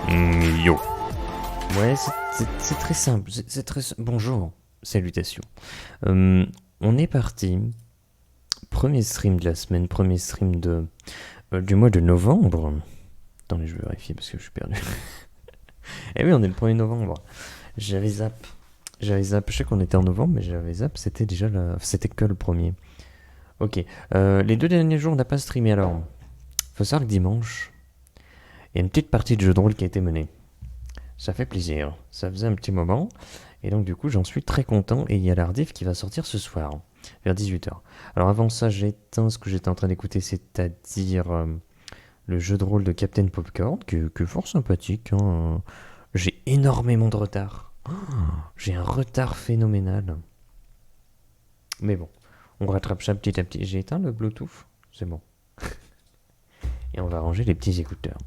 Yo. Ouais, c'est très simple. C'est très. Bonjour. Salutations. On est parti. Premier stream de la semaine, premier stream du mois de novembre. Attendez, je vais vérifier parce que je suis perdu. Eh oui, on est le 1er novembre. J'avais zap. Je sais qu'on était en novembre, mais j'avais zap. C'était que le premier. Ok. Les 2 derniers jours, on n'a pas streamé alors. Faut savoir que dimanche, il y a une petite partie de jeu de rôle qui a été menée. Ça fait plaisir. Ça faisait un petit moment. Et donc, du coup, j'en suis très content. Et il y a l'Ardif qui va sortir ce soir, vers 18h. Alors, avant ça, j'ai éteint ce que j'étais en train d'écouter, c'est-à-dire le jeu de rôle de Captain Popcorn, qui est fort sympathique. Hein. J'ai énormément de retard. J'ai un retard phénoménal. Mais bon, on rattrape ça petit à petit. J'ai éteint le Bluetooth. C'est bon. Et on va ranger les petits écouteurs.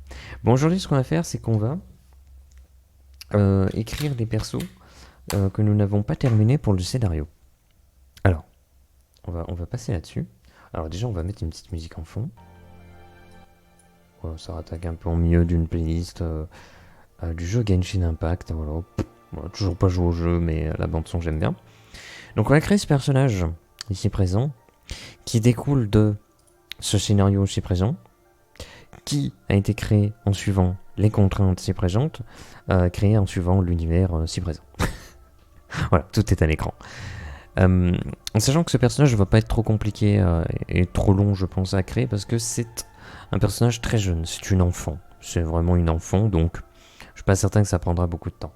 Bon, aujourd'hui, ce qu'on va faire, c'est qu'on va écrire des persos que nous n'avons pas terminés pour le scénario. Alors, on va passer là-dessus. Alors déjà, on va mettre une petite musique en fond. Voilà, ça rattaque un peu en milieu d'une playlist du jeu Genshin Impact. Voilà. Toujours pas joué au jeu, mais la bande son j'aime bien. Donc on va créer ce personnage ici présent, qui découle de ce scénario ici présent, qui a été créé en suivant les contraintes ci présentes, créé en suivant l'univers ci présent. Voilà, tout est à l'écran. En sachant que ce personnage ne va pas être trop compliqué et trop long, je pense, à créer, parce que c'est un personnage très jeune, c'est une enfant. C'est vraiment une enfant, donc je suis pas certain que ça prendra beaucoup de temps.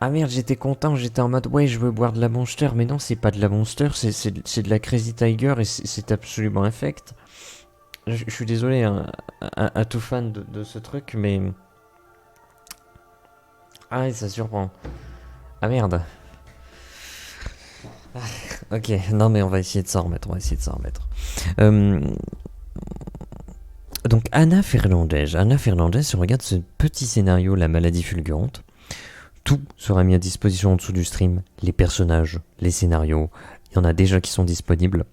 Ah merde, j'étais content, j'étais en mode ouais, je veux boire de la Monster, mais non, c'est pas de la Monster, c'est de la Crazy Tiger et c'est absolument infect. Je suis désolé hein, à tout fan de ce truc, mais. Ah, ça surprend. Ah merde. Ok, non mais on va essayer de s'en remettre, Donc Anna Fernandez, si on regarde ce petit scénario, la maladie fulgurante, tout sera mis à disposition en dessous du stream, les personnages, les scénarios, il y en a déjà qui sont disponibles,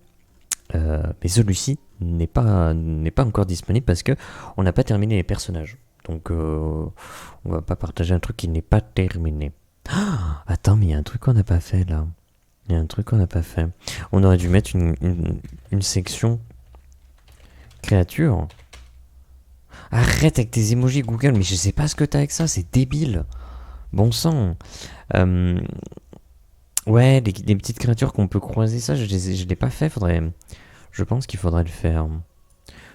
mais celui-ci n'est pas encore disponible parce que on n'a pas terminé les personnages. Donc on va pas partager un truc qui n'est pas terminé. Ah, attends, mais il y a un truc qu'on n'a pas fait là. On aurait dû mettre une section créature. Arrête avec tes emojis Google, mais je sais pas ce que t'as avec ça, c'est débile. Bon sang. Ouais, des petites créatures qu'on peut croiser, ça je l'ai pas fait, je pense qu'il faudrait le faire.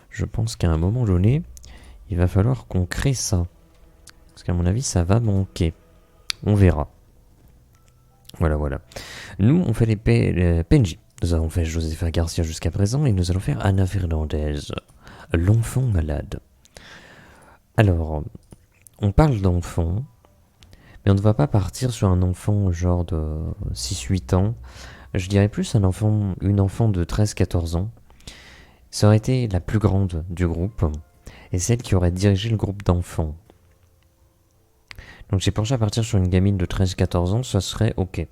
Je pense qu'à un moment donné, il va falloir qu'on crée ça. Parce qu'à mon avis, ça va manquer. On verra. Voilà. Nous, on fait les PNJ. Nous avons fait Josefa Garcia jusqu'à présent et nous allons faire Anna Fernandez, l'enfant malade. Alors, on parle d'enfant, mais on ne va pas partir sur un enfant genre de 6-8 ans. Je dirais plus une enfant de 13-14 ans. Ça aurait été la plus grande du groupe et celle qui aurait dirigé le groupe d'enfants. Donc j'ai pensé à partir sur une gamine de 13-14 ans, ça serait ok.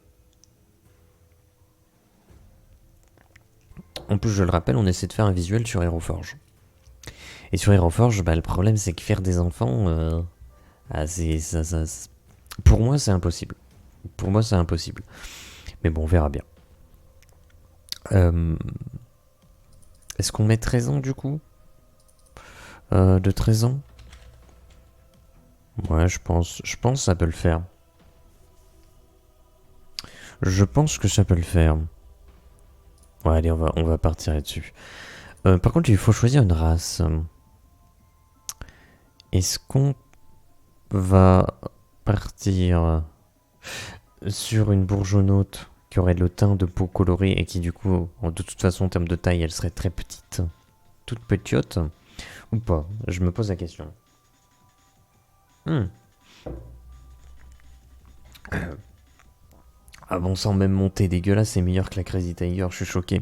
En plus, je le rappelle, on essaie de faire un visuel sur HeroForge. Et sur HeroForge, le problème c'est que faire des enfants, pour moi c'est impossible. Mais bon, on verra bien. Est-ce qu'on met 13 ans du coup de 13 ans. Ouais, je pense que ça peut le faire. Je pense que ça peut le faire. Ouais, allez, on va partir là-dessus. Par contre, il faut choisir une race. Est-ce qu'on va partir sur une bourgeonnaute qui aurait le teint de peau colorée et qui, du coup, de toute façon, en termes de taille, elle serait très petite, toute petite, ou pas? Je me pose la question. Ah bon sang, même montée dégueulasse, c'est meilleur que la Crazy Tiger, je suis choqué.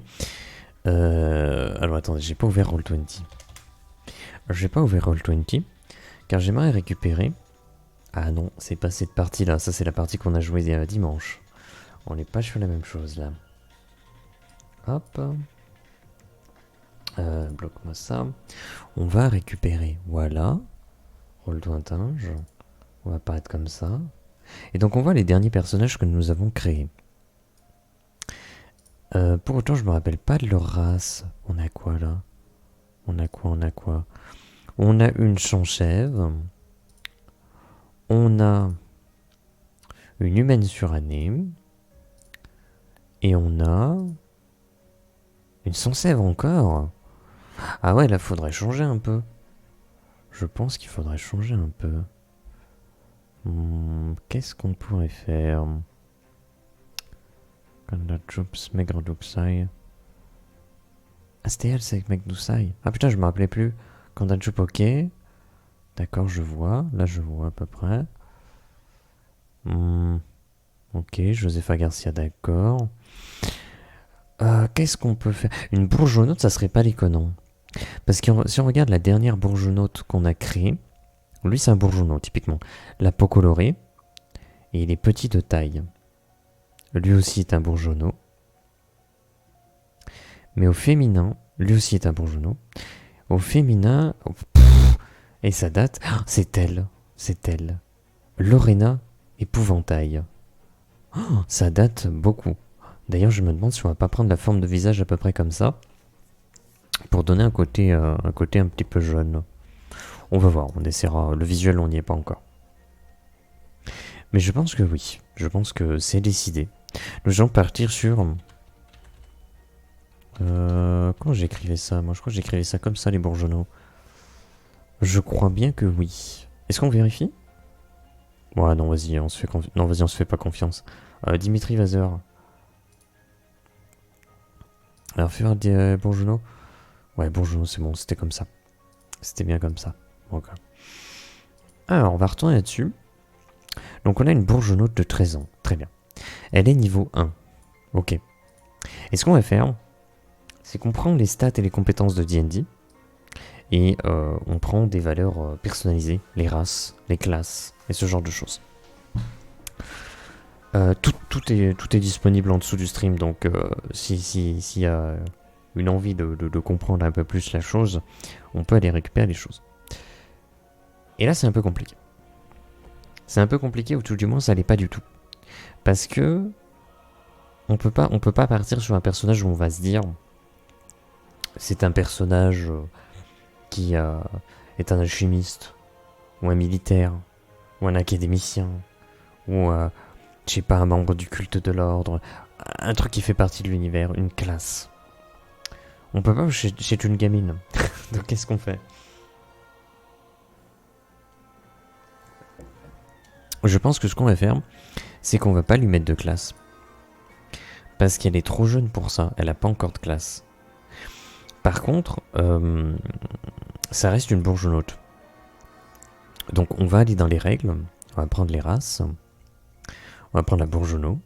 Alors attendez, j'ai pas ouvert Roll20. Car j'aimerais récupérer. Ah non, c'est pas cette partie là, ça c'est la partie qu'on a jouée dimanche. On n'est pas sur la même chose là. Hop. bloque-moi ça. On va récupérer, voilà. Rôle Douintinge. On va apparaître comme ça. Et donc on voit les derniers personnages que nous avons créés. Pour autant, je me rappelle pas de leur race. On a quoi là? On a quoi? On a une chanchève. On a une humaine surannée. Et on a une sans-sève encore. Ah ouais, là, faudrait changer un peu. Je pense qu'il faudrait changer un peu. Qu'est-ce qu'on pourrait faire? Kanda Joops, Megredouksai. Ah, c'était elle, c'est avec Megdouksai. Ah putain, je me rappelais plus. Kanda Joop, ok. D'accord, je vois. Là, je vois à peu près. Ok, Josefa Garcia, d'accord. Qu'est-ce qu'on peut faire? Une bourgeonnaute, ça serait pas déconnant. Parce que si on regarde la dernière bourgeonnaute qu'on a créée, lui c'est un bourgeonneau typiquement. La peau colorée, et il est petit de taille. Lui aussi est un bourgeonneau. Mais au féminin, lui aussi est un bourgeonneau. Au féminin, et ça date, c'est elle. Lorena Épouvantail. Ça date beaucoup. D'ailleurs, je me demande si on va pas prendre la forme de visage à peu près comme ça. Pour donner un côté un petit peu jaune. On va voir, on essaiera. Le visuel, on n'y est pas encore. Mais je pense que oui. Je pense que c'est décidé. Nous allons partir sur... Comment j'écrivais ça? Moi, je crois que j'écrivais ça comme ça, les bourgeonneaux. Je crois bien que oui. Est-ce qu'on vérifie? Ouais, non, vas-y, on se fait non, vas-y, on se fait pas confiance. Dimitri Vazer. Alors, fais voir des bourgeonneaux. Ouais, bourgeonneaux, c'est bon, c'était comme ça. C'était bien comme ça. Ok. Alors, on va retourner là-dessus. Donc, on a une bourgeonnaute de 13 ans. Très bien. Elle est niveau 1. Ok. Et ce qu'on va faire, c'est qu'on prend les stats et les compétences de D&D et on prend des valeurs personnalisées, les races, les classes et ce genre de choses. Tout est disponible en dessous du stream, donc s'il y a une envie de comprendre un peu plus la chose, on peut aller récupérer les choses. Et là, c'est un peu compliqué. C'est un peu compliqué, ou tout du moins, ça l'est pas du tout. Parce que on peut pas partir sur un personnage où on va se dire c'est un personnage qui est un alchimiste, ou un militaire, ou un académicien, ou je sais pas, un membre du culte de l'ordre, un truc qui fait partie de l'univers, une classe. On peut pas, c'est une gamine. Donc qu'est-ce qu'on fait? Je pense que ce qu'on va faire, c'est qu'on va pas lui mettre de classe. Parce qu'elle est trop jeune pour ça, elle a pas encore de classe. Par contre, ça reste une bourgeonnaute. Donc on va aller dans les règles, on va prendre les races, on va prendre la bourgeonneau.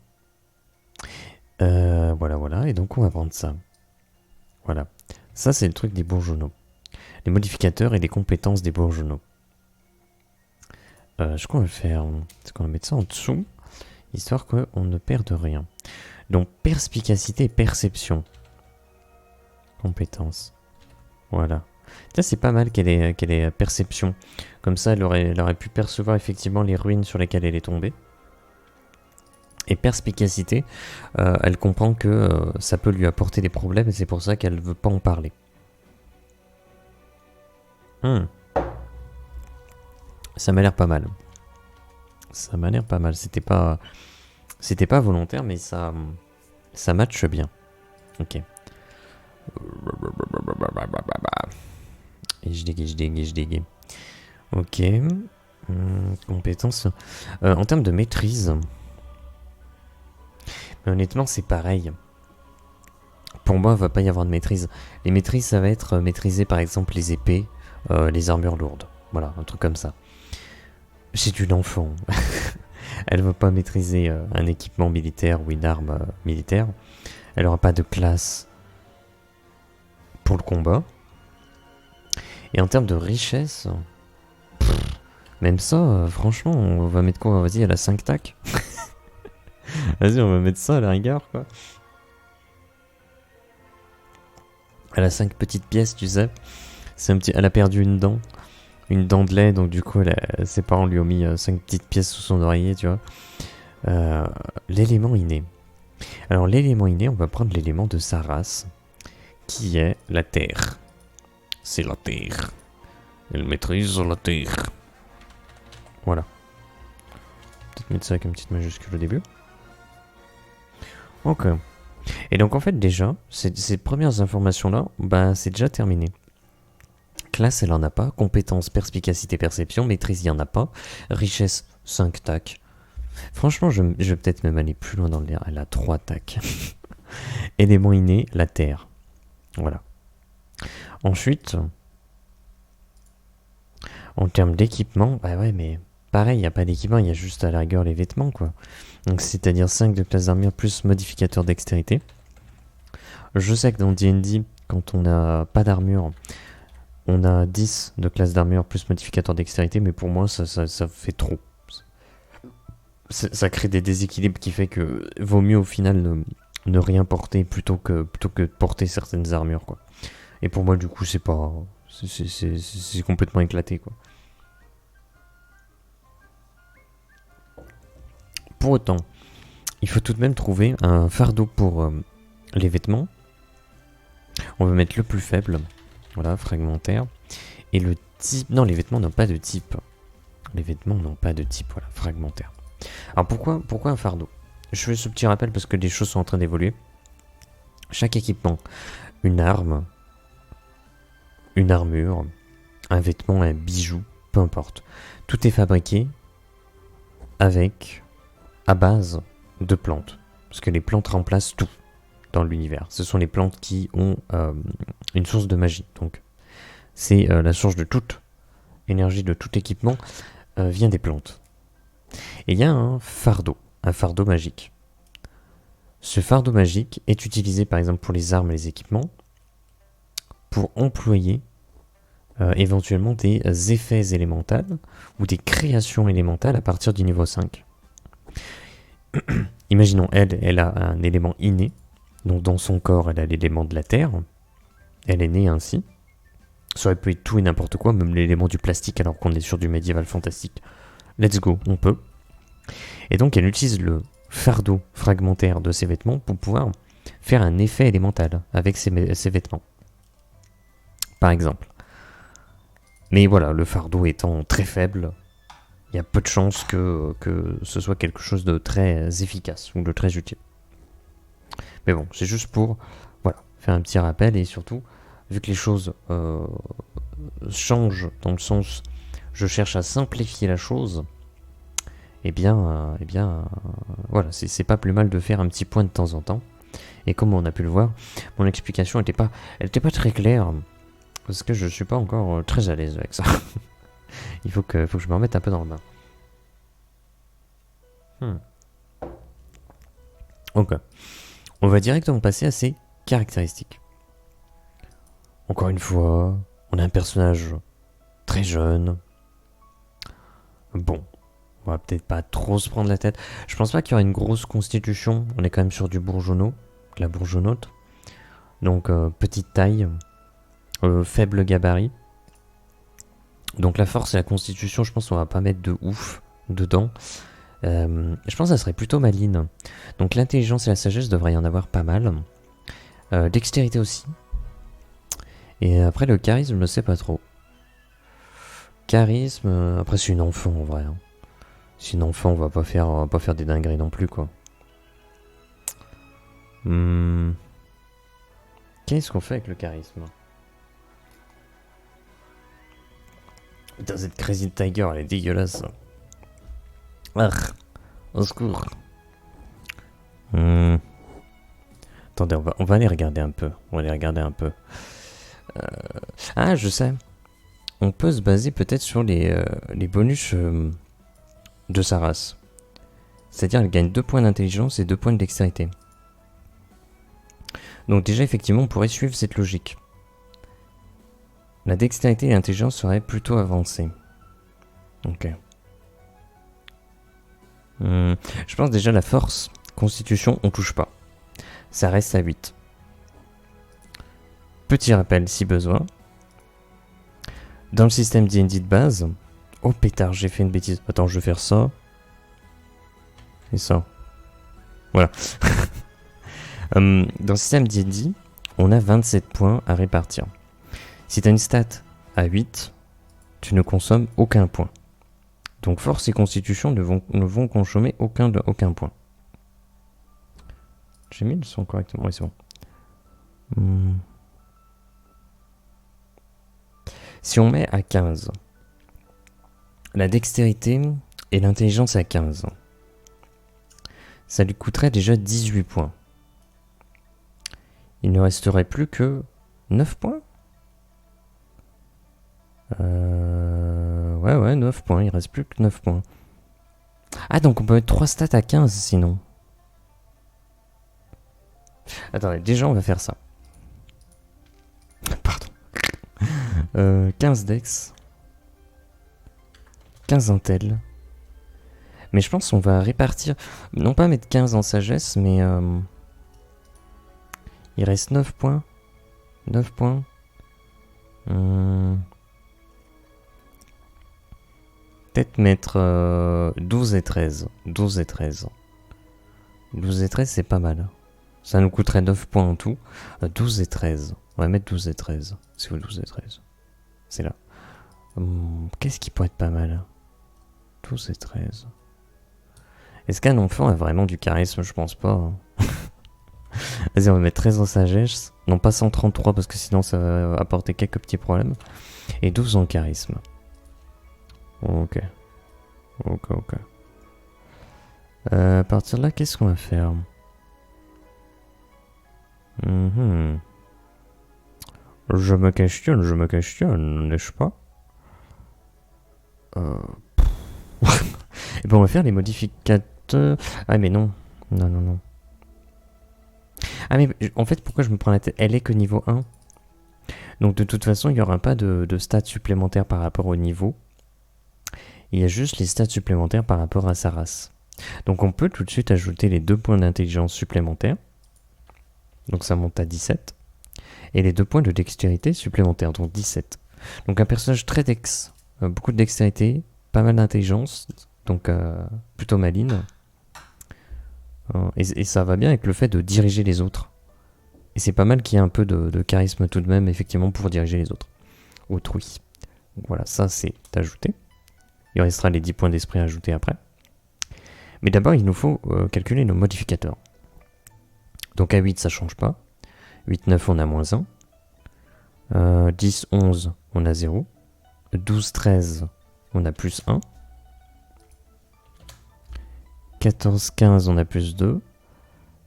Voilà, et donc on va prendre ça. Voilà, ça c'est le truc des bourgeonneaux. Les modificateurs et les compétences des bourgeonneaux. Ce qu'on va faire, c'est qu'on va mettre ça en dessous, histoire qu'on ne perde rien. Donc perspicacité et perception. Compétences. Voilà. Ça c'est pas mal qu'elle ait perception. Comme ça elle aurait pu percevoir effectivement les ruines sur lesquelles elle est tombée. Et perspicacité, elle comprend que ça peut lui apporter des problèmes et c'est pour ça qu'elle veut pas en parler. Ça m'a l'air pas mal. C'était pas volontaire, mais ça matche bien. Ok. Et je déguais. Ok. Compétences. En termes de maîtrise, mais honnêtement, c'est pareil. Pour moi, il va pas y avoir de maîtrise. Les maîtrises, ça va être maîtriser par exemple les épées, les armures lourdes. Voilà, un truc comme ça. C'est une enfant. Elle va pas maîtriser un équipement militaire ou une arme militaire. Elle aura pas de classe pour le combat. Et en termes de richesse, même ça, franchement, on va mettre quoi? Vas-y, elle a 5 tacs. Vas-y, on va mettre ça à la rigueur, quoi. Elle a 5 petites pièces, tu sais. Elle a perdu une dent. Une dent de lait, donc du coup, ses parents lui ont mis 5 petites pièces sous son oreiller, tu vois. L'élément inné. Alors, l'élément inné, on va prendre l'élément de sa race, qui est la terre. C'est la terre. Elle maîtrise la terre. Voilà. Peut-être mettre ça avec une petite majuscule au début. Ok. Et donc en fait déjà, ces premières informations-là, bah c'est déjà terminé. Classe, elle en a pas. Compétences, perspicacité, perception. Maîtrise, il y en a pas. Richesse, 5 tacs. Franchement, je vais peut-être même aller plus loin dans l'air. Elle a 3 tacs. Élément inné, la terre. Voilà. Ensuite, en termes d'équipement, bah ouais, mais pareil, il n'y a pas d'équipement, il y a juste à la rigueur les vêtements, quoi. Donc c'est-à-dire 5 de classe d'armure plus modificateur dextérité. Je sais que dans D&D, quand on n'a pas d'armure, on a 10 de classe d'armure plus modificateur dextérité, mais pour moi, ça fait trop. Ça crée des déséquilibres qui fait que vaut mieux au final ne rien porter plutôt que de porter certaines armures, quoi. Et pour moi, du coup, c'est pas... C'est complètement éclaté, quoi. Pour autant, il faut tout de même trouver un fardeau pour les vêtements. On va mettre le plus faible. Voilà, fragmentaire. Et le type... Non, les vêtements n'ont pas de type. Les vêtements n'ont pas de type, voilà, fragmentaire. Alors pourquoi un fardeau? Je fais ce petit rappel parce que les choses sont en train d'évoluer. Chaque équipement, une arme, une armure, un vêtement, un bijou, peu importe. Tout est fabriqué à base de plantes. Parce que les plantes remplacent tout dans l'univers. Ce sont les plantes qui ont une source de magie. Donc c'est la source de toute énergie, de tout équipement vient des plantes. Et il y a un fardeau magique. Ce fardeau magique est utilisé par exemple pour les armes et les équipements pour employer éventuellement des effets élémentales ou des créations élémentales à partir du niveau 5. Imaginons, elle a un élément inné, donc dans son corps elle a l'élément de la terre, elle est née ainsi. Ça aurait pu être tout et n'importe quoi, même l'élément du plastique alors qu'on est sur du médiéval fantastique. Let's go, on peut. Et donc elle utilise le fardeau fragmentaire de ses vêtements pour pouvoir faire un effet élémental avec ses vêtements. Par exemple. Mais voilà, le fardeau étant très faible, il y a peu de chances que ce soit quelque chose de très efficace ou de très utile. Mais bon, c'est juste pour faire un petit rappel et surtout, vu que les choses changent dans le sens je cherche à simplifier la chose, voilà, c'est pas plus mal de faire un petit point de temps en temps. Et comme on a pu le voir, mon explication était pas très claire, parce que je suis pas encore très à l'aise avec ça. Il faut que je me remette un peu dans le bain. Ok. On va directement passer à ses caractéristiques. Encore une fois, on a un personnage très jeune. Bon, on va peut-être pas trop se prendre la tête. Je pense pas qu'il y aura une grosse constitution. On est quand même sur du bourgeonneau, de la bourgeonnote. Donc petite taille, faible gabarit. Donc la force et la constitution, je pense qu'on va pas mettre de ouf dedans. Je pense que ça serait plutôt maline. Donc l'intelligence et la sagesse devraient y en avoir pas mal. Dextérité aussi. Et après le charisme, je ne sais pas trop. Charisme, après c'est une enfant en vrai. Hein. C'est une enfant, on va pas faire des dingueries non plus quoi. Qu'est-ce qu'on fait avec le charisme? Putain, cette Crazy Tiger, elle est dégueulasse. Ah, au secours. Attendez, on va aller regarder un peu. Ah, je sais. On peut se baser peut-être sur les bonus de sa race. C'est-à-dire elle gagne 2 points d'intelligence et 2 points de dextérité. Donc déjà, effectivement, on pourrait suivre cette logique. La dextérité et l'intelligence seraient plutôt avancées. Ok. Je pense déjà la force, constitution, on touche pas. Ça reste à 8. Petit rappel si besoin. Dans le système D&D de base... Oh pétard, j'ai fait une bêtise. Attends, je vais faire ça. Et ça. Voilà. Dans le système D&D, on a 27 points à répartir. Si tu as une stat à 8, tu ne consommes aucun point. Donc force et constitution ne vont consommer aucun point. J'ai mis le son correctement. Oui, c'est bon. Si on met à 15, la dextérité et l'intelligence à 15, ça lui coûterait déjà 18 points. Il ne resterait plus que 9 points. Ouais, 9 points. Il reste plus que 9 points. Ah, donc on peut mettre 3 stats à 15 sinon. Attendez, déjà on va faire ça. Pardon. 15 dex. 15 intel. Mais je pense qu'on va répartir... Non pas mettre 15 en sagesse, mais... Il reste 9 points. 9 points. Peut-être mettre 12 et 13. 12 et 13. 12 et 13, c'est pas mal. Ça nous coûterait 9 points en tout. 12 et 13. On va mettre 12 et 13. C'est où 12 et 13? C'est là. Qu'est-ce qui pourrait être pas mal? 12 et 13. Est-ce qu'un enfant a vraiment du charisme? Je pense pas. Hein. Vas-y, on va mettre 13 en sagesse. Non, pas 133 parce que sinon ça va apporter quelques petits problèmes. Et 12 en charisme. Ok. À partir de là, qu'est-ce qu'on va faire? Je me questionne, n'est-ce pas? Et ben on va faire les modificateurs... Ah mais non. Non. Ah mais en fait pourquoi je me prends la tête? Elle est que niveau 1. Donc de toute façon il n'y aura pas de stats supplémentaires par rapport au niveau. Il y a juste les stats supplémentaires par rapport à sa race. Donc on peut tout de suite ajouter les 2 points d'intelligence supplémentaires. Donc ça monte à 17. Et les 2 points de dextérité supplémentaires, donc 17. Donc un personnage très dex, beaucoup de dextérité, pas mal d'intelligence, donc plutôt maligne. Et ça va bien avec le fait de diriger les autres. Et c'est pas mal qu'il y ait un peu de charisme tout de même, effectivement, pour diriger les autres. Autrui. Donc voilà, ça c'est ajouté. Il restera les 10 points d'esprit ajoutés après. Mais d'abord, il nous faut calculer nos modificateurs. Donc à 8, ça change pas. 8, 9, on a moins 1. 10, 11, on a 0. 12, 13, on a plus 1. 14, 15, on a plus 2.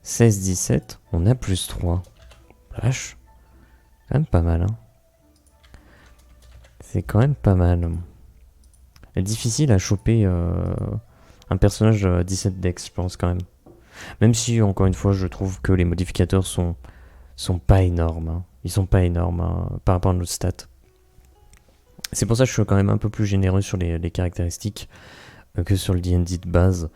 16, 17, on a plus 3. Vache. C'est quand même pas mal, hein. C'est quand même pas mal. C'est difficile à choper un personnage 17 dex, je pense, quand même. Même si, encore une fois, je trouve que les modificateurs sont pas énormes. Hein. Ils sont pas énormes par rapport à nos stats. C'est pour ça que je suis quand même un peu plus généreux sur les caractéristiques que sur le D&D de base.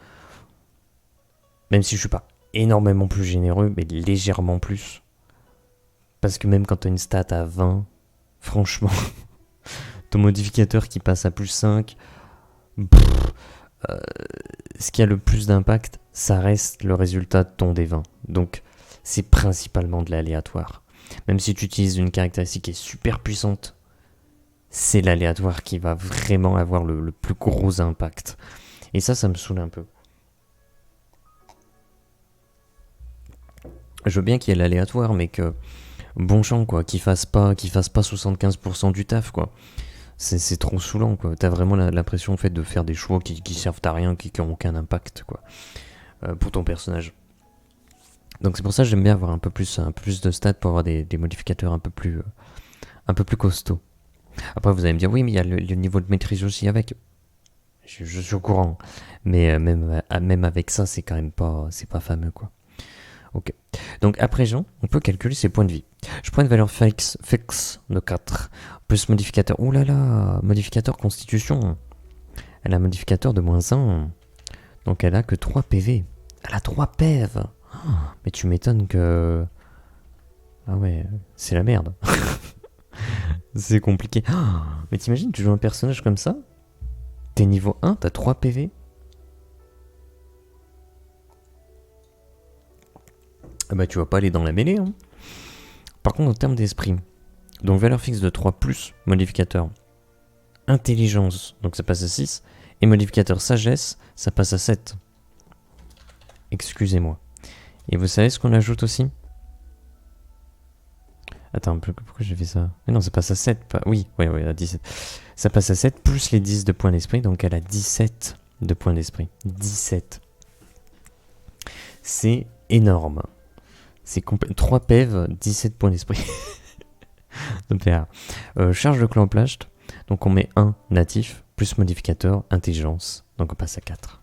Même si je suis pas énormément plus généreux, mais légèrement plus. Parce que même quand tu as une stat à 20, franchement, ton modificateur qui passe à plus 5, ce qui a le plus d'impact, ça reste le résultat de ton D20. Donc, c'est principalement de l'aléatoire. Même si tu utilises une caractéristique qui est super puissante, c'est l'aléatoire qui va vraiment avoir le plus gros impact. Et ça me saoule un peu. Je veux bien qu'il y ait l'aléatoire, mais que bon champ, quoi, qu'il fasse pas 75% du taf, quoi. C'est trop saoulant, quoi. T'as vraiment l'impression en fait de faire des choix qui servent à rien, qui ont aucun impact, quoi, pour ton personnage. Donc c'est pour ça que j'aime bien avoir un peu plus de stats pour avoir des modificateurs un peu plus costauds. Après vous allez me dire oui mais il y a le niveau de maîtrise aussi avec. Je suis au courant, mais même avec ça c'est quand même pas fameux, quoi. Ok. Donc à présent, on peut calculer ses points de vie. Je prends une valeur fixe de 4, plus modificateur. Ouh là là, modificateur constitution. Elle a un modificateur de moins 1. Donc elle a que 3 PV. Elle a 3 PV. Oh, mais tu m'étonnes que Ah ouais, c'est la merde. C'est compliqué. Ah, mais t'imagines, tu joues un personnage comme ça? T'es niveau 1, t'as 3 PV. Ah bah tu vas pas aller dans la mêlée. Hein. Par contre, en termes d'esprit, donc valeur fixe de 3 plus modificateur intelligence, donc ça passe à 6, et modificateur sagesse, ça passe à 7. Excusez-moi. Et vous savez ce qu'on ajoute aussi? Attends, pourquoi j'ai fait ça? Mais non, ça passe à 7. Pas... Oui, à 17. Ça passe à 7 plus les 10 de points d'esprit, donc elle a 17 de points d'esprit. 17. C'est énorme. C'est 3 PEV, 17 points d'esprit. Charge de clan plast. Donc on met 1 natif, plus modificateur, intelligence. Donc on passe à 4.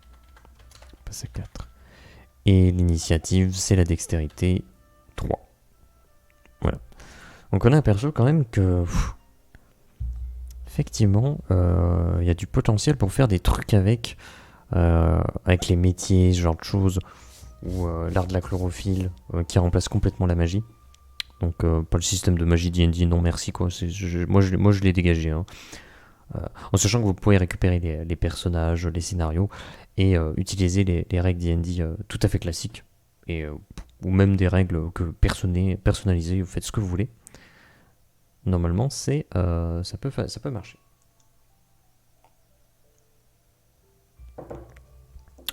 Et l'initiative, c'est la dextérité 3. Voilà. Donc on a un perso quand même que... effectivement, il y a du potentiel pour faire des trucs avec les métiers, ce genre de choses, ou l'art de la chlorophylle, qui remplace complètement la magie. Donc pas le système de magie D&D, non merci quoi. Moi je l'ai dégagé. Hein. En sachant que vous pouvez récupérer les personnages, les scénarios, et utiliser les règles D&D tout à fait classiques, et, ou même des règles que personnalisées, vous faites ce que vous voulez. Normalement, ça peut marcher.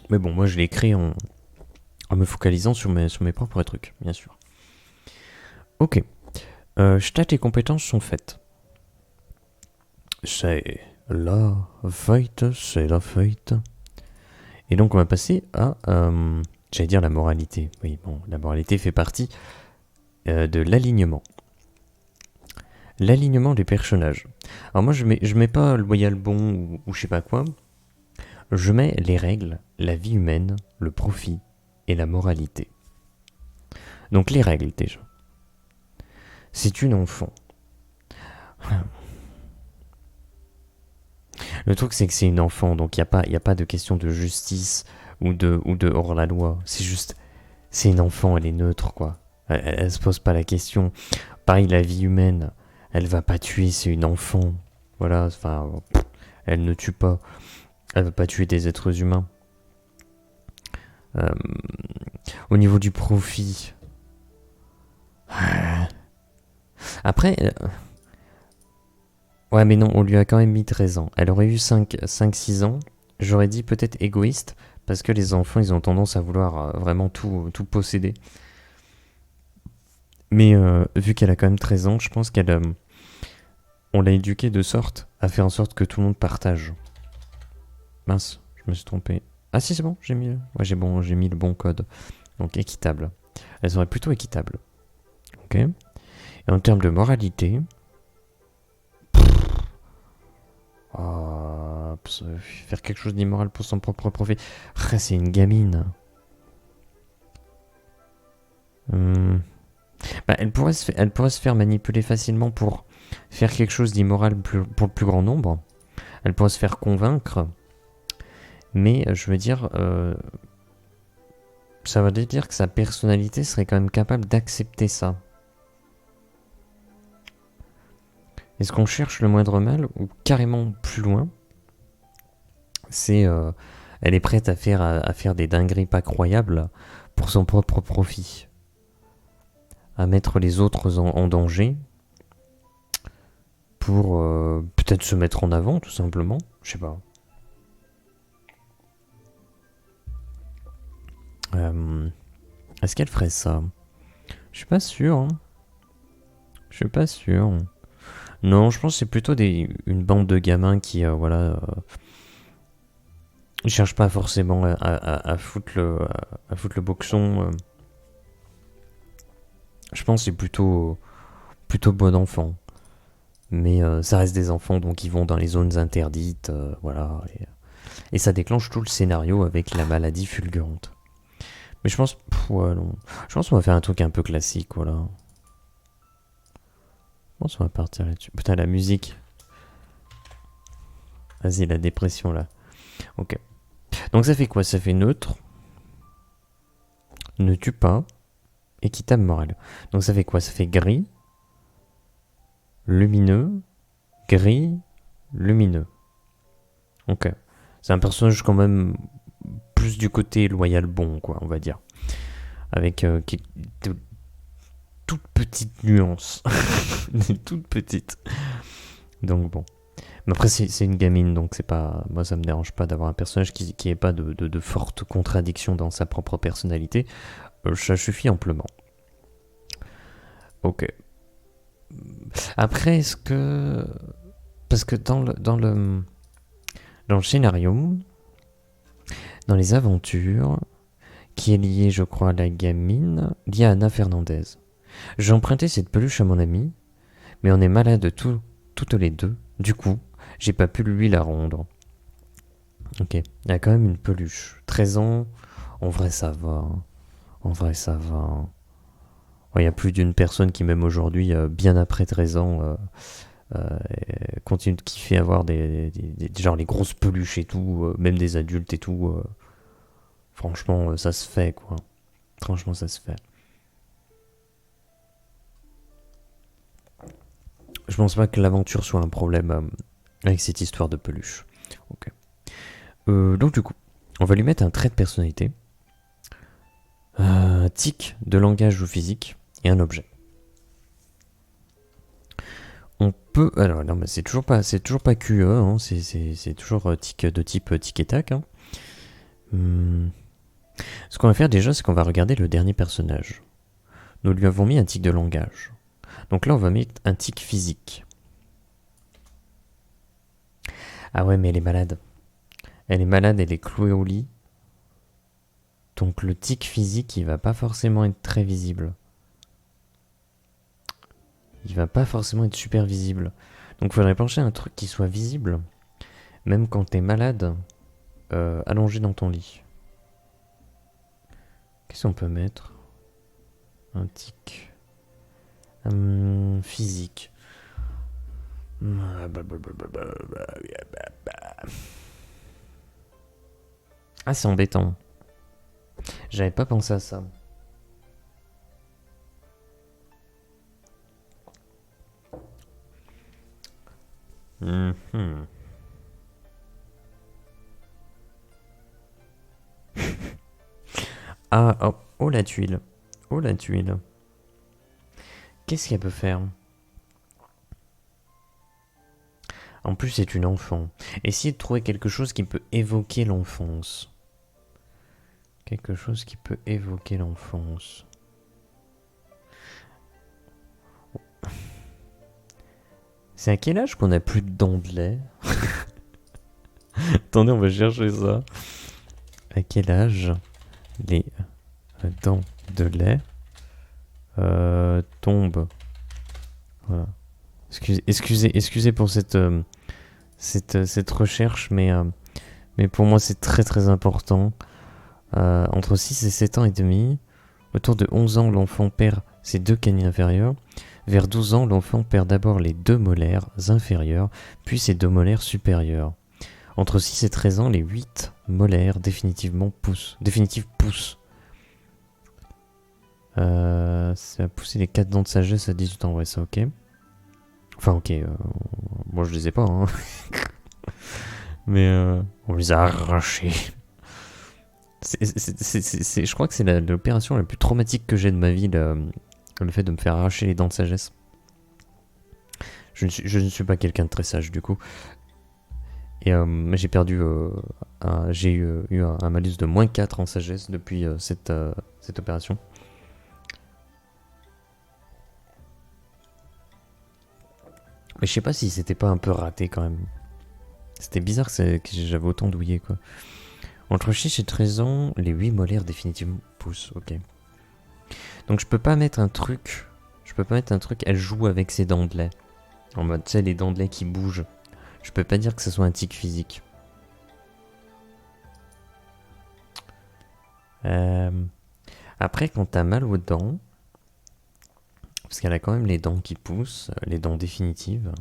Mais bon, moi je l'ai créé en me focalisant sur mes propres trucs, bien sûr. Ok. Stats et compétences sont faites. C'est la feuille. Et donc on va passer à, j'allais dire la moralité. Oui, bon, la moralité fait partie de l'alignement. L'alignement des personnages. Alors moi je mets pas loyal bon ou je sais pas quoi. Je mets les règles, la vie humaine, le profit et la moralité. Donc les règles déjà. C'est une enfant. Le truc c'est que c'est une enfant, donc il n'y a pas de question de justice ou de hors-la-loi. C'est juste, c'est une enfant, elle est neutre quoi. Elle se pose pas la question. Pareil, la vie humaine, elle va pas tuer, c'est une enfant. Voilà, enfin, elle ne tue pas. Elle va pas tuer des êtres humains. Au niveau du profit. Après. Ouais, mais non, on lui a quand même mis 13 ans. Elle aurait eu 5-6 ans. J'aurais dit peut-être égoïste, parce que les enfants, ils ont tendance à vouloir vraiment tout posséder. Mais vu qu'elle a quand même 13 ans, je pense on l'a éduquée de sorte à faire en sorte que tout le monde partage. Mince, je me suis trompé. Ah si, c'est bon, j'ai mis le bon code. Donc équitable. Elle serait plutôt équitable. Ok. Et en termes de moralité... faire quelque chose d'immoral pour son propre profit. C'est une gamine. Elle pourrait se faire manipuler facilement pour faire quelque chose d'immoral pour le plus grand nombre. Elle pourrait se faire convaincre. Mais je veux dire, ça veut dire que sa personnalité serait quand même capable d'accepter ça. Est-ce qu'on cherche le moindre mal ou carrément plus loin? C'est, elle est prête à faire des dingueries pas croyables pour son propre profit, à mettre les autres en danger pour peut-être se mettre en avant tout simplement. Je sais pas. Est-ce qu'elle ferait ça? Je suis pas sûr. Hein. Je suis pas sûr. Non, je pense que c'est plutôt une bande de gamins qui, ils cherchent pas forcément à foutre le boxon. Je pense que c'est plutôt bon enfant. Mais ça reste des enfants, donc ils vont dans les zones interdites, voilà. Et ça déclenche tout le scénario avec la maladie fulgurante. Mais je pense, non. Je pense qu'on va faire un truc un peu classique, voilà. Je pense qu'on va partir là-dessus. Putain, la musique. Vas-y, la dépression, là. Ok. Donc ça fait quoi? Ça fait neutre. Ne tue pas. Équitable moral. Donc ça fait quoi? Ça fait gris, lumineux, gris, lumineux. Ok. C'est un personnage quand même plus du côté loyal bon, quoi, on va dire. Avec de toutes petites nuances. Des toutes petites. Donc bon. Mais après, c'est une gamine, donc c'est pas. Moi, ça me dérange pas d'avoir un personnage qui ait pas de fortes contradictions dans sa propre personnalité. Ça suffit amplement. Ok. Après, est-ce que. Parce que dans le scénario, dans les aventures, qui est lié, je crois, à la gamine, liée à Anna Fernandez. J'ai emprunté cette peluche à mon ami, mais on est malades toutes les deux. Du coup, j'ai pas pu lui la rendre. Ok, il y a quand même une peluche. 13 ans, en vrai ça va. En vrai ça va. Il y a plus d'une personne qui, même aujourd'hui, bien après 13 ans, euh, continue de kiffer avoir genre les grosses peluches et tout, même des adultes et tout. Franchement, ça se fait quoi. Franchement, ça se fait. Je pense pas que l'aventure soit un problème avec cette histoire de peluche. Ok. Donc du coup, on va lui mettre un trait de personnalité, un tic de langage ou physique et un objet. On peut, alors non, mais c'est toujours pas QE, hein, c'est toujours tic de type tic et tac. Hein. Ce qu'on va faire déjà, c'est qu'on va regarder le dernier personnage. Nous lui avons mis un tic de langage. Donc là, on va mettre un tic physique. Ah ouais, mais elle est malade. Elle est malade, elle est clouée au lit. Donc le tic physique, il va pas forcément être très visible. Il va pas forcément être super visible. Donc il faudrait pencher un truc qui soit visible, même quand t'es malade, allongé dans ton lit. Qu'est-ce qu'on peut mettre? Un tic. Physique. Ah, c'est embêtant. J'avais pas pensé à ça. Mhm. Ah, oh, oh la tuile. Oh la tuile. Qu'est-ce qu'elle peut faire? En plus, c'est une enfant. Essayez de trouver quelque chose qui peut évoquer l'enfance. Quelque chose qui peut évoquer l'enfance. C'est à quel âge qu'on a plus de dents de lait? Attendez, on va chercher ça. À quel âge les dents de lait tombent? Voilà. Excusez pour cette recherche, mais pour moi c'est très très important. Entre 6 et 7 ans et demi, autour de 11 ans, l'enfant perd ses deux canines inférieures. Vers 12 ans, l'enfant perd d'abord les deux molaires inférieures, puis ses deux molaires supérieures. Entre 6 et 13 ans, les 8 molaires définitifs poussent. Ça a poussé les 4 dents de sagesse à 18 ans, ouais, ça ok. Enfin, ok, moi je les ai pas, hein. Mais on les a arrachés. Je crois que c'est l'opération la plus traumatique que j'ai de ma vie, le fait de me faire arracher les dents de sagesse. Je ne suis pas quelqu'un de très sage du coup. Et j'ai perdu. J'ai eu un malus de moins 4 en sagesse depuis cette opération. Mais je sais pas si c'était pas un peu raté quand même. C'était bizarre que j'avais autant douillé quoi. Entre 6 et 13 ans, les 8 molaires définitivement poussent, ok. Donc je peux pas mettre un truc. Elle joue avec ses dents de lait. En mode, tu sais, les dents de lait qui bougent. Je peux pas dire que ce soit un tic physique. Après, quand t'as mal aux dents, parce qu'elle a quand même les dents qui poussent, les dents définitives,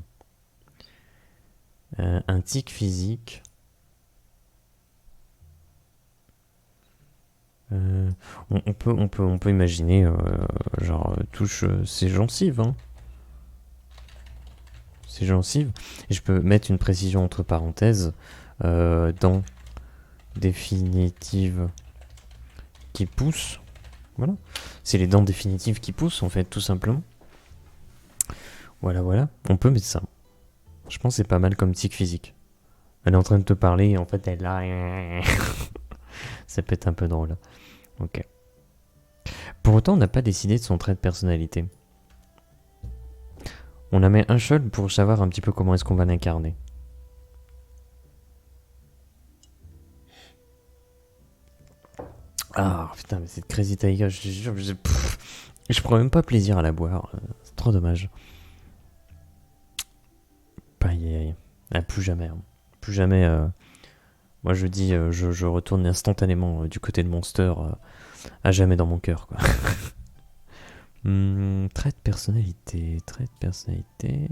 un tic physique. Euh, on peut imaginer, genre, touche ses gencives, hein. Ses gencives. Et je peux mettre une précision entre parenthèses, dans définitive qui pousse. Voilà. C'est les dents définitives qui poussent, en fait, tout simplement. Voilà, voilà. On peut mettre ça. Je pense que c'est pas mal comme tic physique. Elle est en train de te parler et en fait, elle a... Ça peut être un peu drôle. Ok. Pour autant, on n'a pas décidé de son trait de personnalité. On a mis un seul pour savoir un petit peu comment est-ce qu'on va l'incarner. Ah putain, mais cette Crazy Tiger, je prends même pas plaisir à la boire. C'est trop dommage. Aïe aïe aïe. Ah, plus jamais. Hein. Plus jamais. Moi je dis, je retourne instantanément du côté de Monster, à jamais dans mon cœur, quoi. Trait de personnalité. Trait de personnalité.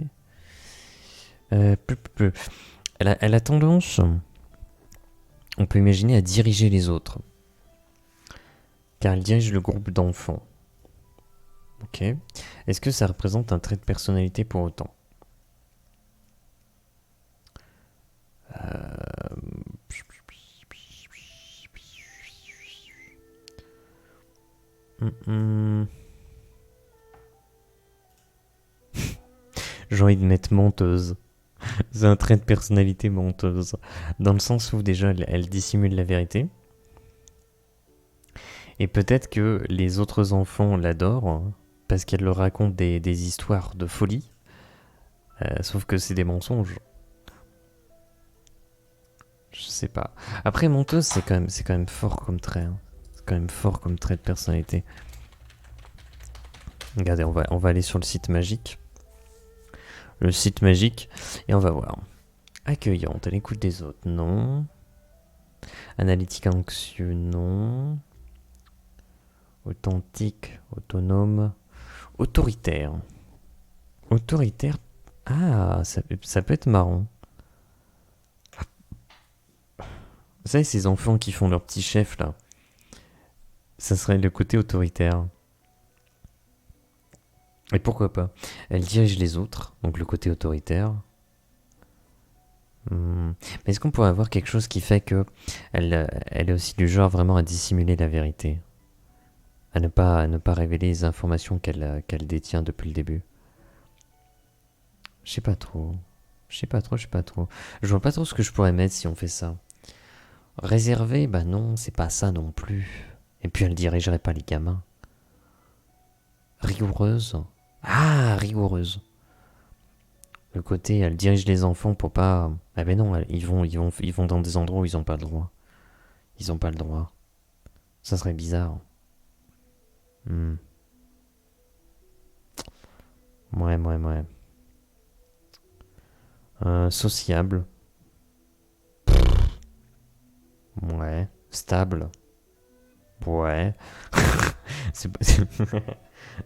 Elle a tendance, on peut imaginer, à diriger les autres. Car elle dirige le groupe d'enfants. Ok. Est-ce que ça représente un trait de personnalité pour autant? J'ai envie de mettre menteuse. C'est un trait de personnalité menteuse. Dans le sens où déjà elle dissimule la vérité. Et peut-être que les autres enfants l'adorent parce qu'elle leur raconte des histoires de folie. Sauf que c'est des mensonges. Je sais pas. Après, menteuse, c'est quand même fort comme trait. Hein. C'est quand même fort comme trait de personnalité. Regardez, on va aller sur le site magique. Le site magique. Et on va voir. Accueillante, à l'écoute des autres, non. Analytique anxieux, non. Authentique, autonome. Autoritaire. Autoritaire. Ah, ça peut être marrant. Vous savez, ces enfants qui font leur petit chef là, ça serait le côté autoritaire. Et pourquoi pas? Elle dirige les autres, donc le côté autoritaire. Mais est-ce qu'on pourrait avoir quelque chose qui fait que elle est aussi du genre vraiment à dissimuler la vérité, à ne pas révéler les informations qu'elle détient depuis le début? Je sais pas trop. Je sais pas trop, je sais pas trop. Je vois pas trop ce que je pourrais mettre si on fait ça. Réservé, bah non, c'est pas ça non plus. Et puis elle dirigerait pas les gamins. Rigoureuse. Ah, rigoureuse. Le côté, elle dirige les enfants pour pas. Ah ben non, ils vont dans des endroits où ils ont pas le droit. Ils ont pas le droit. Ça serait bizarre. Hmm. Ouais, ouais, ouais. Sociable. Ouais. Stable. Ouais.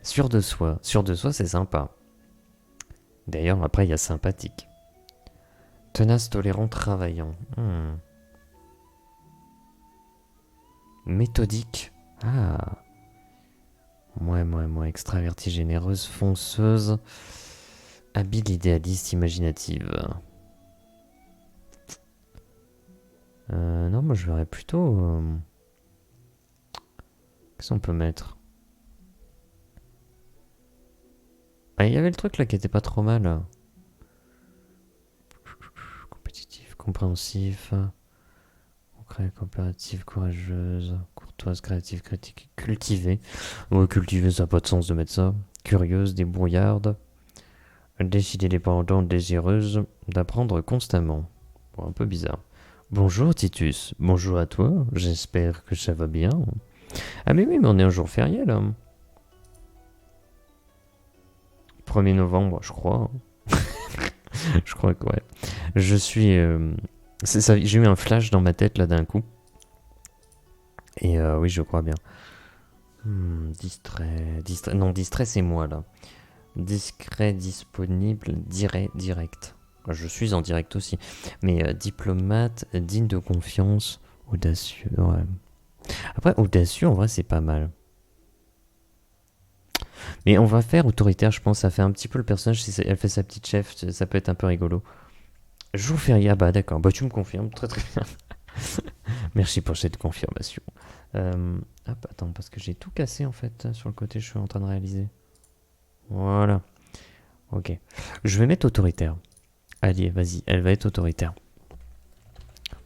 Sûr de soi. Sûr de soi, c'est sympa. D'ailleurs, après, il y a sympathique. Tenace, tolérant, travaillant. Méthodique. Ah. Moi, extravertie, généreuse, fonceuse, habile, idéaliste, imaginative. Non, moi je verrais plutôt. Qu'est-ce qu'on peut mettre? Ah, il y avait le truc là qui était pas trop mal. Compétitif, compréhensif, concret, coopérative, courageuse, courtoise, créative, critique, cultivée. Ouais, cultivée, ça n'a pas de sens de mettre ça. Curieuse, débrouillarde, décidée, dépendante, désireuse d'apprendre constamment. Bon, un peu bizarre. Bonjour Titus, bonjour à toi, j'espère que ça va bien. Ah mais oui, mais on est un jour férié là. 1er novembre, je crois. Je crois que ouais. Je suis... c'est ça, j'ai eu un flash dans ma tête là d'un coup. Et oui, je crois bien. Distrait... Non, distrait c'est moi là. Discret, disponible, direct. Je suis en direct aussi. Mais diplomate, digne de confiance, audacieux, ouais. Après, audacieux, en vrai, c'est pas mal. Mais on va faire autoritaire, je pense. Ça fait un petit peu le personnage. Si elle fait sa petite chef, ça peut être un peu rigolo. Jour férié, ah bah d'accord. Bah tu me confirmes, très très bien. Merci pour cette confirmation. Hop, attends, parce que j'ai tout cassé en fait sur le côté, je suis en train de réaliser. Voilà. Ok. Je vais mettre autoritaire. Allez, vas-y, elle va être autoritaire.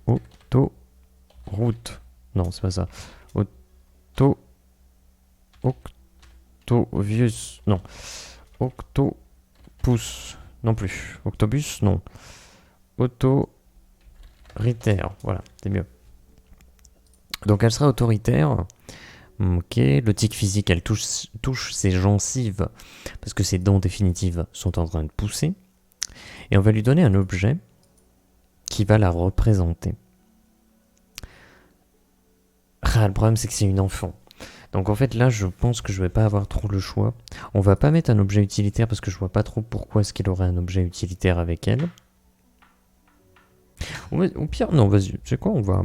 Auto-route. Non, c'est pas ça. Auto... Octovius. Non. Octopus. Non plus. Octobus. Non. Autoritaire. Voilà, c'est mieux. Donc elle sera autoritaire. Ok. Le tic physique, elle touche ses gencives parce que ses dents définitives sont en train de pousser. Et on va lui donner un objet qui va la représenter. Ah, le problème, c'est que c'est une enfant. Donc en fait, là, je pense que je vais pas avoir trop le choix. On va pas mettre un objet utilitaire parce que je vois pas trop pourquoi est-ce qu'il aurait un objet utilitaire avec elle. Au pire, non, vas-y, tu sais quoi, on va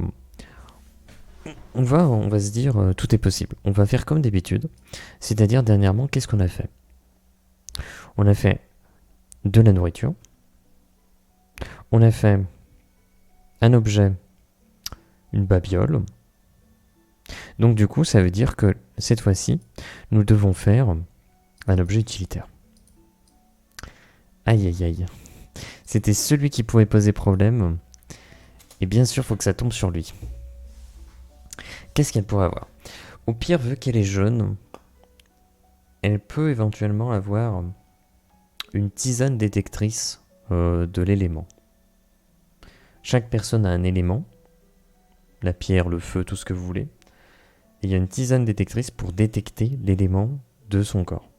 se dire, tout est possible. On va faire comme d'habitude. C'est-à-dire, dernièrement, qu'est-ce qu'on a fait? On a fait de la nourriture. On a fait un objet, une babiole. Donc du coup, ça veut dire que cette fois-ci, nous devons faire un objet utilitaire. Aïe aïe aïe. C'était celui qui pouvait poser problème. Et bien sûr, il faut que ça tombe sur lui. Qu'est-ce qu'elle pourrait avoir? Au pire, vu qu'elle est jeune, elle peut éventuellement avoir une tisane détectrice de l'élément. Chaque personne a un élément. La pierre, le feu, tout ce que vous voulez. Et il y a une tisane détectrice pour détecter l'élément de son corps.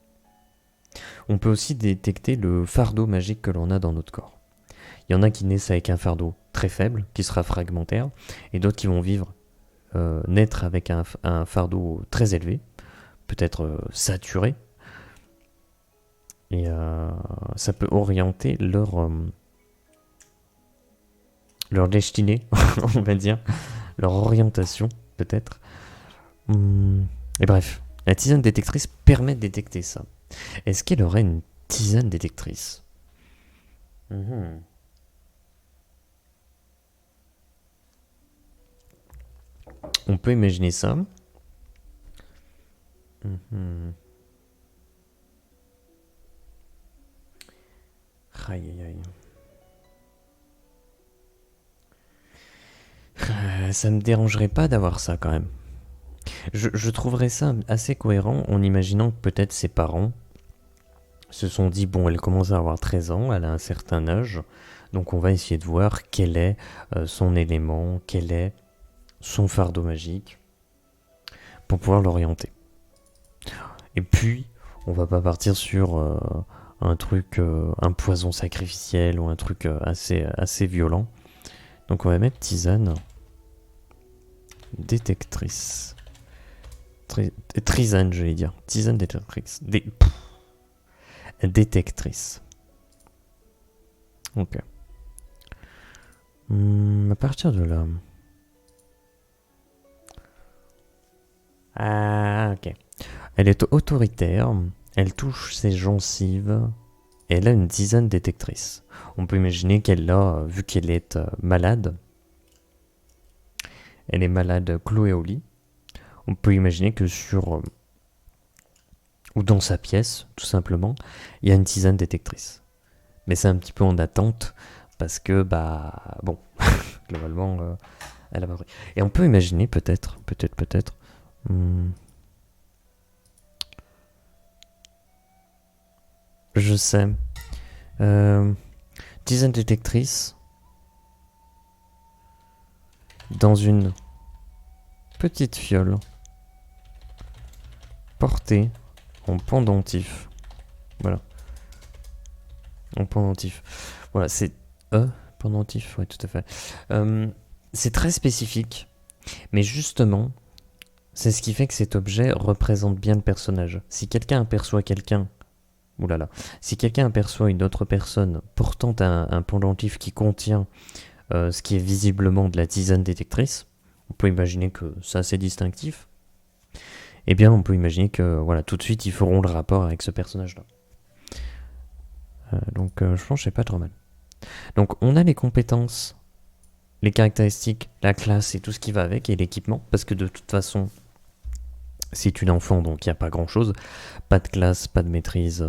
On peut aussi détecter le fardeau magique que l'on a dans notre corps. Il y en a qui naissent avec un fardeau très faible, qui sera fragmentaire, et d'autres qui vont naître avec un fardeau très élevé, peut-être saturé, et ça peut orienter leur destinée, on va dire, leur orientation, peut-être. Et bref, la tisane détectrice permet de détecter ça. Est-ce qu'elle aurait une tisane détectrice? On peut imaginer ça. Aïe aïe aïe. Ça me dérangerait pas d'avoir ça quand même. Je trouverais ça assez cohérent en imaginant que peut-être ses parents se sont dit, bon, elle commence à avoir 13 ans, elle a un certain âge, donc on va essayer de voir quel est son élément, quel est son fardeau magique, pour pouvoir l'orienter. Et puis, on va pas partir sur un truc, un poison sacrificiel ou un truc assez violent. Donc on va mettre tisane détectrice. Trisane, je vais dire. Tisane détectrice. Détectrice. Ok. À partir de là. Ah, ok. Elle est autoritaire. Elle touche ses gencives. Et elle a une tisane détectrice. On peut imaginer qu'elle a, vu qu'elle est malade, elle est malade clouée au lit. On peut imaginer que ou dans sa pièce, tout simplement, il y a une tisane détectrice. Mais c'est un petit peu en attente, parce que, bon, globalement, elle a pas pris. Et on peut imaginer peut-être, je sais, tisane détectrice dans une petite fiole portée en pendentif. Voilà. En pendentif. Voilà, c'est... pendentif, ouais, tout à fait. C'est très spécifique, mais justement, c'est ce qui fait que cet objet représente bien le personnage. Si quelqu'un aperçoit si quelqu'un aperçoit une autre personne portant un pendentif qui contient ce qui est visiblement de la tisane détectrice, on peut imaginer que c'est assez distinctif, eh bien on peut imaginer que voilà, tout de suite ils feront le rapport avec ce personnage-là. Donc je pense que c'est pas trop mal. Donc on a les compétences, les caractéristiques, la classe et tout ce qui va avec, et l'équipement, parce que de toute façon, c'est une enfant, donc il n'y a pas grand-chose. Pas de classe, pas de maîtrise,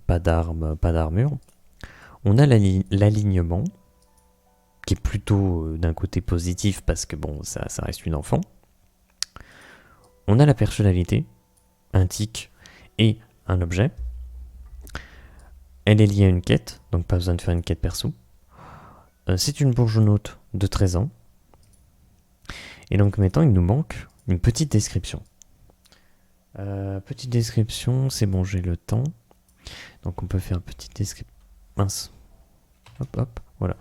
pas d'armes, pas d'armure. On a l'alignement, qui est plutôt d'un côté positif, parce que bon, ça reste une enfant. On a la personnalité, un tic et un objet. Elle est liée à une quête, donc pas besoin de faire une quête perso. C'est une bourgeonnaute de 13 ans. Et donc maintenant, il nous manque une petite description. Petite description, c'est bon, j'ai le temps. Donc on peut faire une petite description. Mince. Hop, hop, voilà.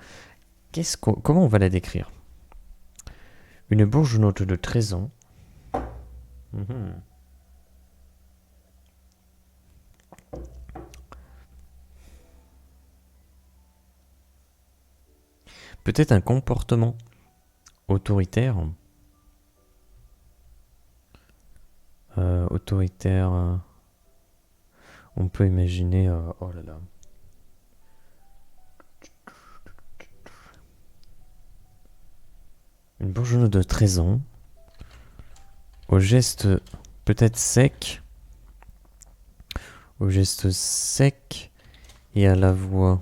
Comment on va la décrire? Une bourgeonnaute de 13 ans. Peut-être un comportement autoritaire. On peut imaginer... oh là là. Une bourgeonnaute de 13 ans. Au geste peut-être sec. Au geste sec et à la voix...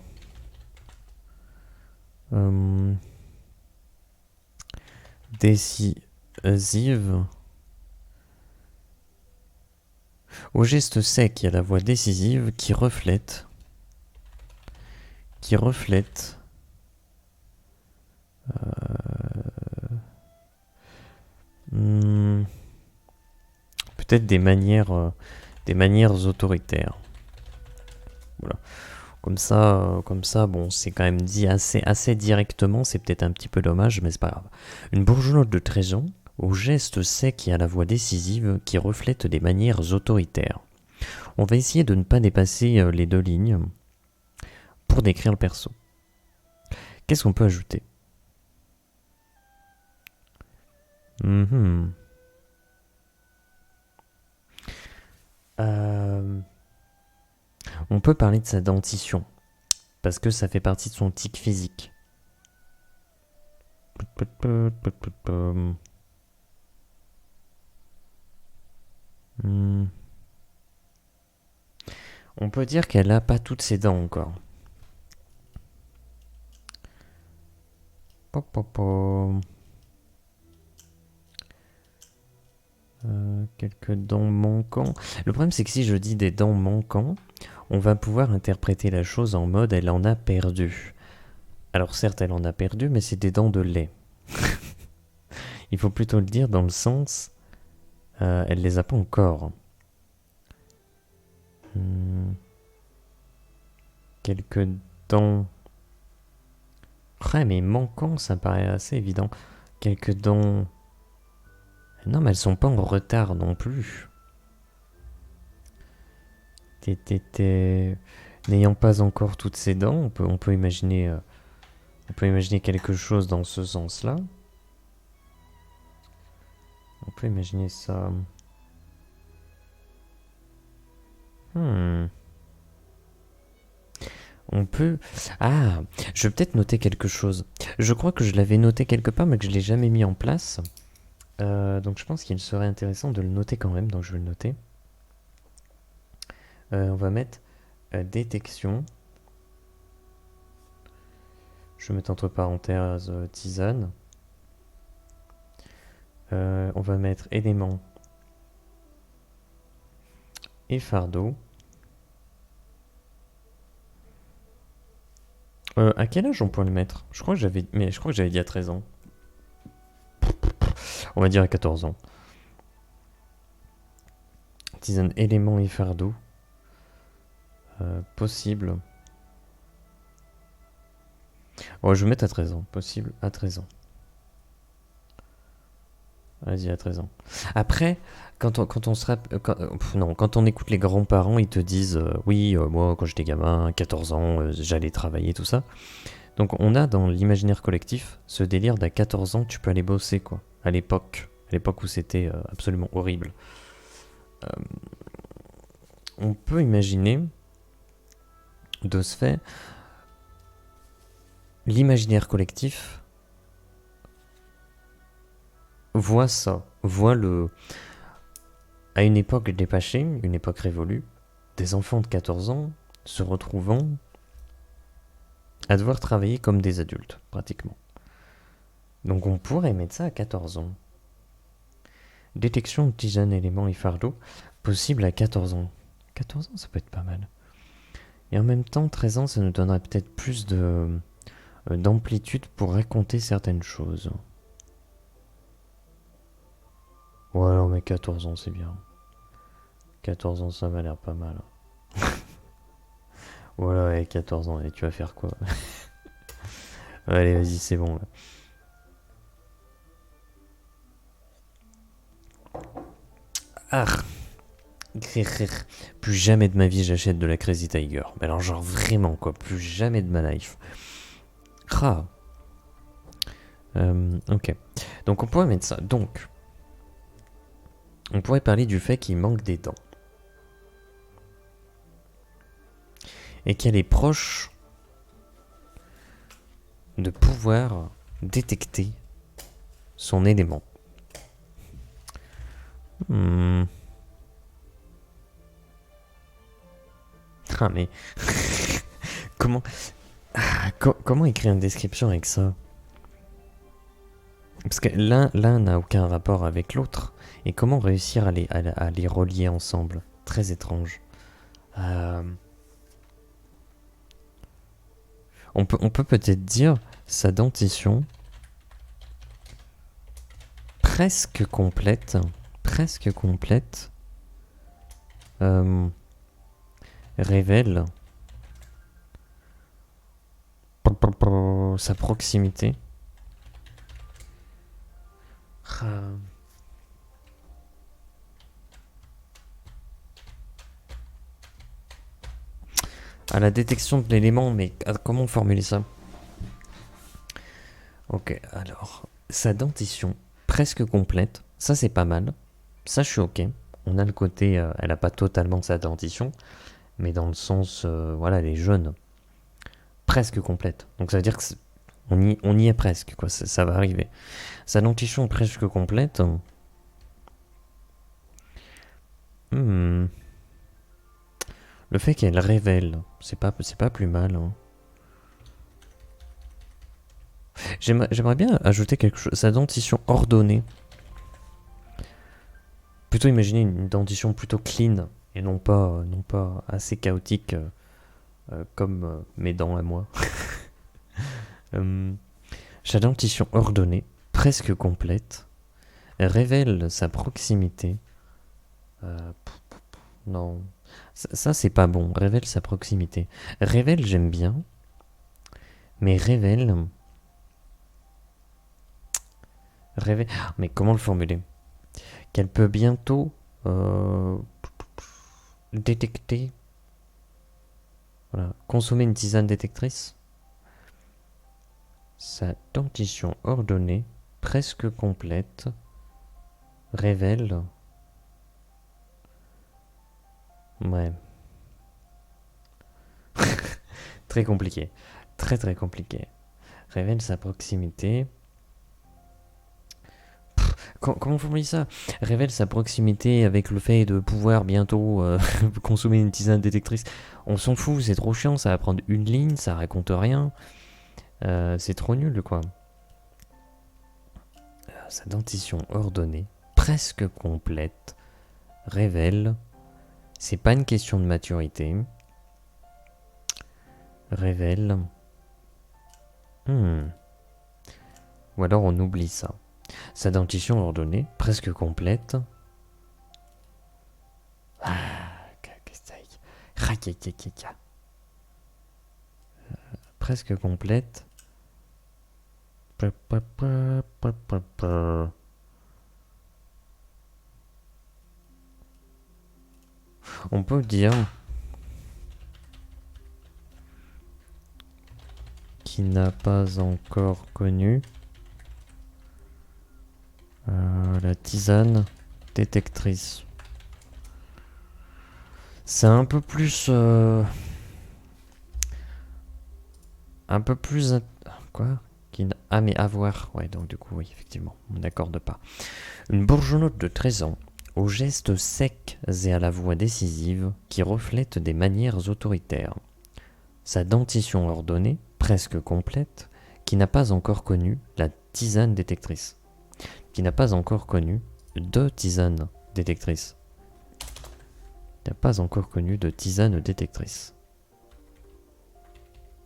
décisive. Au geste sec, il y a la voix décisive qui reflète. Peut-être des manières autoritaires. Voilà. Comme ça, bon, c'est quand même dit assez directement, c'est peut-être un petit peu dommage, mais c'est pas grave. Une bourgeonnaute de 13 ans, au geste sec et à la voix décisive, qui reflète des manières autoritaires. On va essayer de ne pas dépasser les 2 lignes pour décrire le perso. Qu'est-ce qu'on peut ajouter? On peut parler de sa dentition, parce que ça fait partie de son tic physique. On peut dire qu'elle n'a pas toutes ses dents encore. Quelques dents manquants. Le problème, c'est que si je dis des dents manquants, on va pouvoir interpréter la chose en mode elle en a perdu. Alors certes, elle en a perdu, mais c'est des dents de lait. Il faut plutôt le dire dans le sens elle les a pas encore. Quelques dents... Ouais, mais manquants, ça me paraît assez évident. Quelques dents... Non, mais elles sont pas en retard non plus. N'ayant pas encore toutes ses dents, on peut imaginer quelque chose dans ce sens-là. On peut imaginer ça. On peut... Ah, je vais peut-être noter quelque chose. Je crois que je l'avais noté quelque part, mais que je ne l'ai jamais mis en place. Donc je pense qu'il serait intéressant de le noter quand même, donc je vais le noter. On va mettre détection. Je vais mettre entre parenthèses tisane. On va mettre élément et fardeau. À quel âge on peut le mettre? Je crois que j'avais dit à 13 ans. On va dire à 14 ans. Tisane, élément et fardeau. Possible. Oh, je vais mettre à 13 ans. Possible à 13 ans. Vas-y, à 13 ans. Après, quand on écoute les grands-parents, ils te disent oui, moi, quand j'étais gamin, 14 ans, j'allais travailler, tout ça. Donc, on a dans l'imaginaire collectif ce délire d'à 14 ans, tu peux aller bosser, quoi. à l'époque où c'était absolument horrible. On peut imaginer, de ce fait, l'imaginaire collectif voit ça, à une époque dépassée, une époque révolue, des enfants de 14 ans se retrouvant à devoir travailler comme des adultes, pratiquement. Donc on pourrait mettre ça à 14 ans. Détection de tisane, éléments et fardeaux, possible à 14 ans. 14 ans, ça peut être pas mal. Et en même temps, 13 ans, ça nous donnerait peut-être plus d'amplitude pour raconter certaines choses. Ouais, non, mais 14 ans, c'est bien. 14 ans, ça m'a l'air pas mal. Voilà, ouais, 14 ans, et tu vas faire quoi? Allez, vas-y, c'est bon, là. Ah, plus jamais de ma vie j'achète de la Crazy Tiger. Mais alors genre vraiment quoi, plus jamais de ma life. Ah. Ok. Donc on pourrait mettre ça. Donc, on pourrait parler du fait qu'il manque des dents. Et qu'elle est proche de pouvoir détecter son élément. Ah mais... comment... comment écrire une description avec ça? Parce que l'un n'a aucun rapport avec l'autre. Et comment réussir à les relier ensemble? Très étrange. On peut peut-être dire sa dentition presque complète révèle sa proximité. À la détection de l'élément, mais comment formuler ça? Ok, alors, sa dentition presque complète, ça c'est pas mal. Ça je suis ok. On a le côté, elle a pas totalement sa dentition, mais dans le sens, voilà, elle est jeune. Presque complète. Donc ça veut dire que on y est presque, quoi, ça va arriver. Sa dentition presque complète. Le fait qu'elle révèle, c'est pas plus mal. Hein. J'aimerais bien ajouter quelque chose. Sa dentition ordonnée. Plutôt imaginer une dentition plutôt clean et non pas assez chaotique comme mes dents à moi. Sa dentition ordonnée, presque complète, révèle sa proximité. Non, ça c'est pas bon. Révèle sa proximité. Révèle, j'aime bien, mais révèle. Mais comment le formuler? Qu'elle peut bientôt détecter. Voilà, consommer une tisane détectrice. Sa dentition ordonnée, presque complète, révèle. Ouais. Très compliqué. Très compliqué. Révèle sa proximité. Comment formuler ça? Révèle sa proximité avec le fait de pouvoir bientôt consommer une tisane détectrice. On s'en fout, c'est trop chiant, ça va prendre une ligne, ça raconte rien. C'est trop nul, quoi. Sa dentition ordonnée, presque complète, révèle. C'est pas une question de maturité. Révèle. Ou alors on oublie ça. Sa dentition ordonnée, presque complète. Presque complète. On peut dire qu'il n'a pas encore connu La tisane détectrice. C'est un peu plus... un peu plus... Quoi? Ah mais avoir. Ouais, donc du coup, oui, effectivement, on n'accorde pas. Une bourgeonnotte de 13 ans, aux gestes secs et à la voix décisive, qui reflète des manières autoritaires. Sa dentition ordonnée, presque complète, qui n'a pas encore connu la tisane détectrice. Qui n'a pas encore connu de tisane détectrice. Qui n'a pas encore connu de tisane détectrice.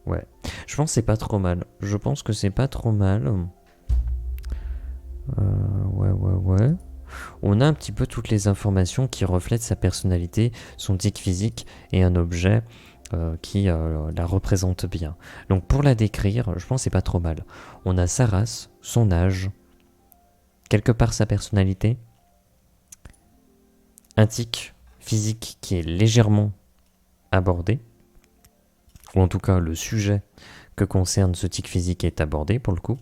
Ouais. Je pense que c'est pas trop mal. Je pense que c'est pas trop mal. Ouais. On a un petit peu toutes les informations qui reflètent sa personnalité, son tic physique et un objet qui la représente bien. Donc pour la décrire, je pense que c'est pas trop mal. On a sa race, son âge, quelque part sa personnalité, un tic physique qui est légèrement abordé, ou en tout cas le sujet que concerne ce tic physique est abordé pour le coup.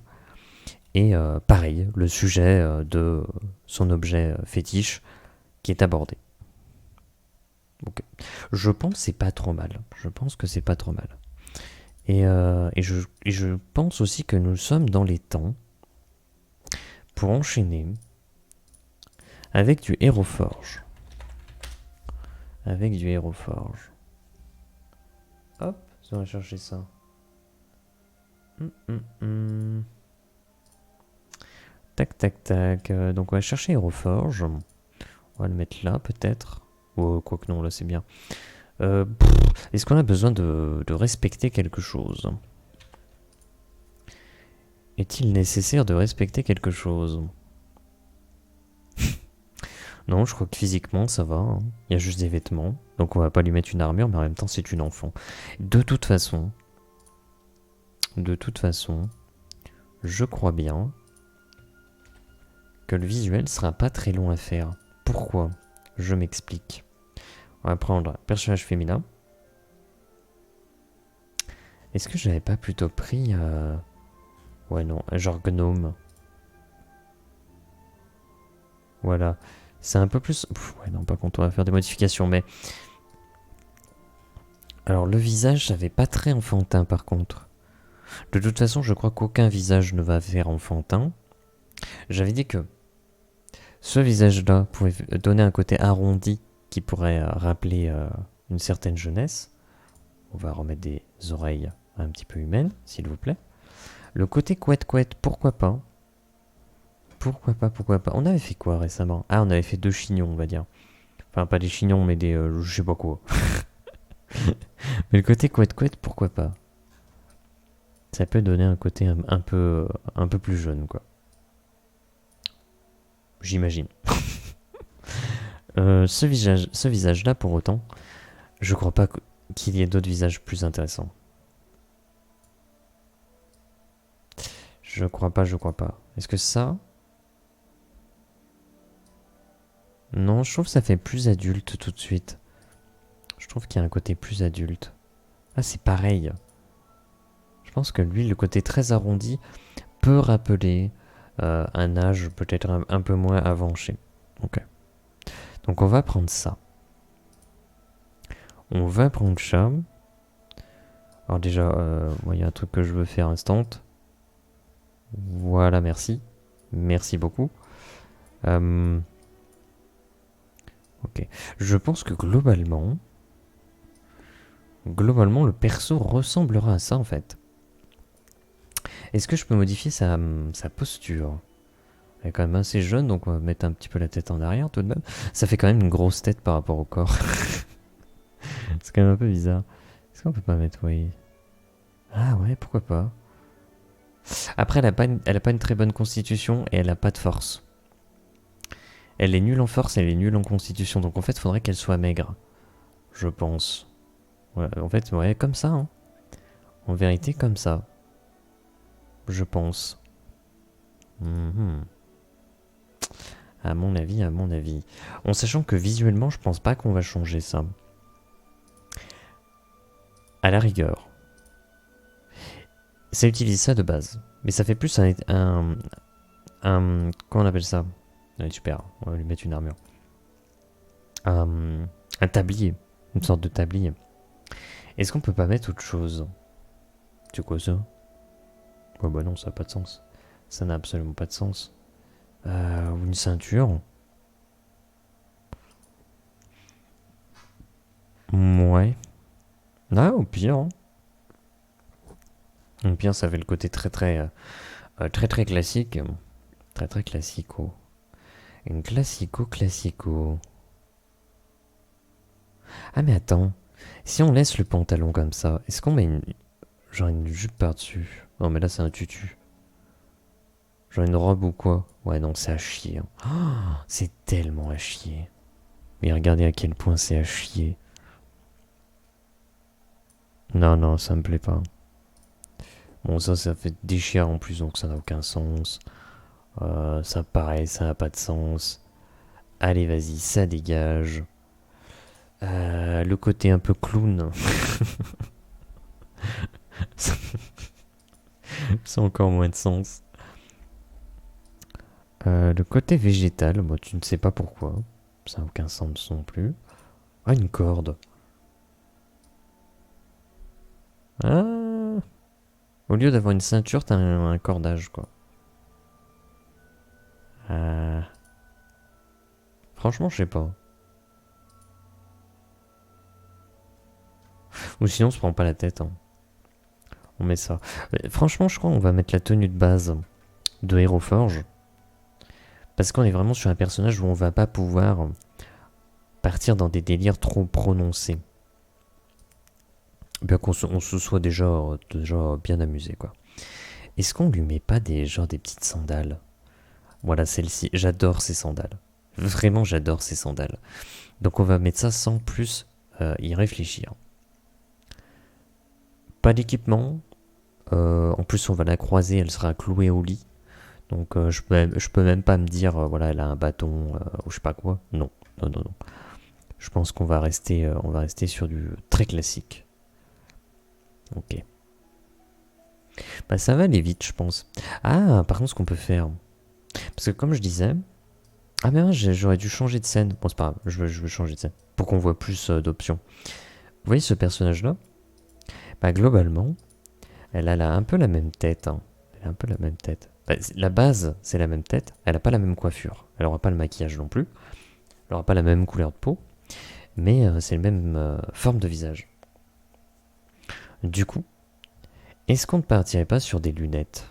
Et pareil, le sujet de son objet fétiche qui est abordé. Donc, je pense que c'est pas trop mal. Je pense que c'est pas trop mal. Et je pense aussi que nous sommes dans les temps pour enchaîner avec du Héroforge. Avec du Héroforge. Hop, on va chercher ça. Tac. Donc on va chercher Héroforge. On va le mettre là peut-être. Oh, quoique non, là c'est bien. Est-ce qu'on a besoin de respecter quelque chose? Est-il nécessaire de respecter quelque chose? Non, je crois que physiquement ça va. Hein. Il y a juste des vêtements. Donc on va pas lui mettre une armure, mais en même temps c'est une enfant. De toute façon, je crois bien que le visuel sera pas très long à faire. Pourquoi? Je m'explique. On va prendre personnage féminin. Est-ce que j'avais pas plutôt pris... Ouais non, genre gnome. Voilà. C'est un peu plus... ouais non, par contre on va faire des modifications, mais... Alors le visage, ça fait pas très enfantin par contre. De toute façon, je crois qu'aucun visage ne va faire enfantin. J'avais dit que ce visage-là pouvait donner un côté arrondi qui pourrait rappeler une certaine jeunesse. On va remettre des oreilles un petit peu humaines, s'il vous plaît. Le côté couette-couette, pourquoi pas? Pourquoi pas? On avait fait quoi récemment? Ah, on avait fait 2 chignons, on va dire. Enfin, pas des chignons, mais des... je sais pas quoi. Mais le côté couette-couette, pourquoi pas? Ça peut donner un côté un peu plus jeune, quoi. J'imagine. Ce visage-là, pour autant, je crois pas qu'il y ait d'autres visages plus intéressants. Je crois pas. Est-ce que ça... Non, je trouve que ça fait plus adulte tout de suite. Je trouve qu'il y a un côté plus adulte. Ah, c'est pareil. Je pense que lui, le côté très arrondi, peut rappeler un âge peut-être un peu moins avancé. Ok. Donc on va prendre ça. On va prendre ça. Alors déjà, il y a un truc que je veux faire instant. Voilà, merci. Merci beaucoup. Ok. Je pense que globalement, le perso ressemblera à ça en fait. Est-ce que je peux modifier sa posture? Elle est quand même assez jeune, donc on va mettre un petit peu la tête en arrière tout de même. Ça fait quand même une grosse tête par rapport au corps. C'est quand même un peu bizarre. Est-ce qu'on peut pas mettre, oui? Ah ouais, pourquoi pas? Après, elle a pas une très bonne constitution et elle a pas de force. Elle est nulle en force, elle est nulle en constitution, donc en fait, il faudrait qu'elle soit maigre. Je pense. Ouais, en fait, ouais, comme ça. Hein. En vérité, comme ça. Je pense. À mon avis. En sachant que visuellement, je pense pas qu'on va changer ça. À la rigueur. Ça utilise ça de base. Mais ça fait plus Comment on appelle ça? Ouais, super, on va lui mettre une armure. Un tablier, une sorte de tablier. Est-ce qu'on peut pas mettre autre chose? C'est quoi ça? Ouais, bah non, ça n'a pas de sens. Ça n'a absolument pas de sens. Ou une ceinture. Ouais. Ah, au pire. Hein. Au pire, ça fait le côté très classique. Très classico. Une classico. Ah, mais attends. Si on laisse le pantalon comme ça, est-ce qu'on met genre une jupe par-dessus? Non, mais là, c'est un tutu. Genre une robe ou quoi? Ouais, non, c'est à chier. Hein. Oh, c'est tellement à chier. Mais regardez à quel point c'est à chier. Non, non, ça me plaît pas. Bon, ça fait déchirer en plus, donc ça n'a aucun sens. Ça pareil, ça n'a pas de sens. Allez, vas-y, ça dégage. Le côté un peu clown, ça a encore moins de sens. Le côté végétal, moi tu ne sais pas pourquoi. Ça n'a aucun sens non plus. Ah, une corde. Ah, au lieu d'avoir une ceinture, t'as un cordage, quoi. Franchement, je sais pas. Ou sinon, on se prend pas la tête. Hein. On met ça. Franchement, je crois qu'on va mettre la tenue de base de Hero Forge. Parce qu'on est vraiment sur un personnage où on va pas pouvoir partir dans des délires trop prononcés. Bien qu'on se soit déjà bien amusé, quoi. Est-ce qu'on lui met pas des petites sandales? Voilà, celle-ci. J'adore ces sandales. Vraiment, j'adore ces sandales. Donc on va mettre ça sans plus y réfléchir. Pas d'équipement. En plus, on va la croiser, elle sera clouée au lit. Donc je peux même pas me dire, voilà, elle a un bâton ou je sais pas quoi. Non, non, non, non. Je pense qu'on va rester sur du très classique. Ok. Bah ça va aller vite, je pense. Ah, par contre, ce qu'on peut faire, parce que comme je disais, ah mais j'aurais dû changer de scène. Bon, c'est pas grave, je veux changer de scène pour qu'on voit plus d'options. Vous voyez ce personnage-là? Bah globalement, elle a un peu la même tête. Hein. Elle a un peu la même tête. Bah, la base, c'est la même tête. Elle a pas la même coiffure. Elle aura pas le maquillage non plus. Elle aura pas la même couleur de peau. Mais c'est la même forme de visage. Du coup, est-ce qu'on ne partirait pas sur des lunettes?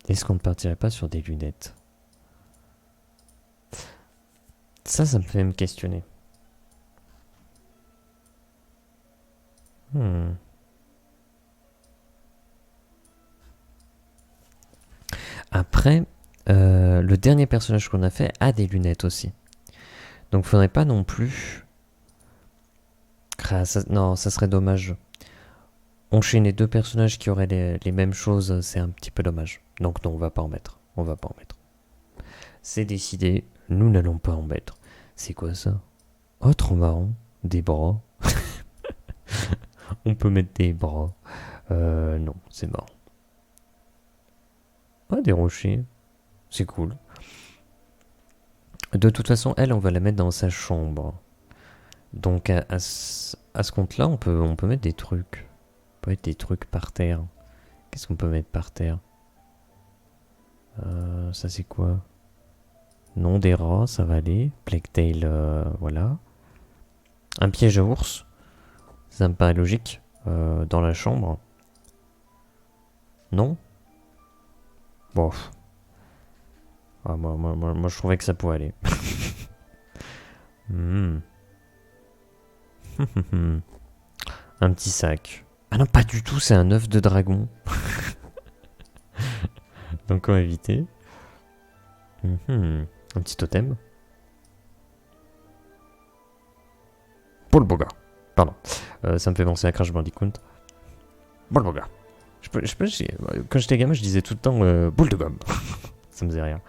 Est-ce qu'on ne partirait pas sur des lunettes? Ça me fait me questionner. Après, le dernier personnage qu'on a fait a des lunettes aussi. Donc faudrait pas non plus... non, ça serait dommage. Enchaîner deux personnages qui auraient les mêmes choses, c'est un petit peu dommage. Donc non, on va pas en mettre. On va pas en mettre. C'est décidé, nous n'allons pas en mettre. C'est quoi ça? Oh, trop marrant. Des bras. On peut mettre des bras. Non, c'est marrant. Ah, des rochers. C'est cool. De toute façon, elle, on va la mettre dans sa chambre. Donc à ce compte-là, on peut mettre des trucs. On peut mettre des trucs par terre. Qu'est-ce qu'on peut mettre par terre? Ça c'est quoi? Non, des rats, ça va aller. Plague Tail, voilà. Un piège à ours. Ça me paraît logique. Dans la chambre. Non? Bon. Ah, moi, je trouvais que ça pouvait aller. Un petit sac. Ah non, pas du tout, c'est un œuf de dragon. Donc on va éviter. Un petit totem. Bulboga. Pardon. Ça me fait penser à Crash Bandicoot. Bulboga. Quand j'étais gamin, je disais tout le temps boule de gomme. Ça me faisait rire.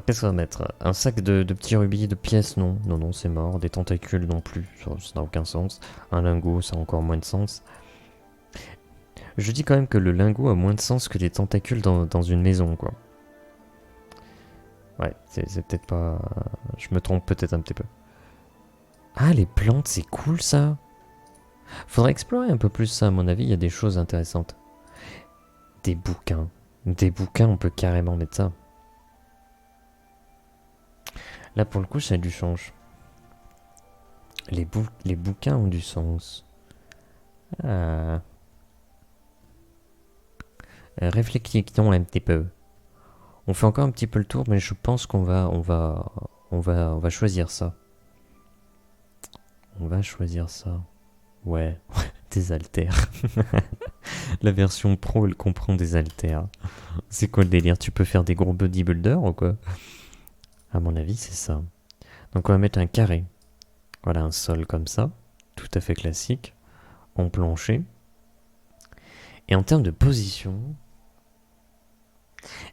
Qu'est-ce qu'on va mettre? Un sac de petits rubis, de pièces? Non, non, non, c'est mort. Des tentacules non plus, ça n'a aucun sens. Un lingot, ça a encore moins de sens. Je dis quand même que le lingot a moins de sens que des tentacules dans une maison, quoi. Ouais, c'est peut-être pas... Je me trompe peut-être un petit peu. Ah, les plantes, c'est cool, ça. Faudrait explorer un peu plus ça, à mon avis, il y a des choses intéressantes. Des bouquins. Des bouquins, on peut carrément mettre ça. Là, pour le coup, ça a du sens. Les bouquins ont du sens. Ah. Réfléchissons un petit peu. On fait encore un petit peu le tour, mais je pense qu'on va choisir ça. On va choisir ça. Ouais, des haltères. La version pro, elle comprend des haltères. C'est quoi le délire? Tu peux faire des gros bodybuilders ou quoi? À mon avis, c'est ça. Donc on va mettre un carré. Voilà, un sol comme ça, tout à fait classique, en plancher. Et en termes de position,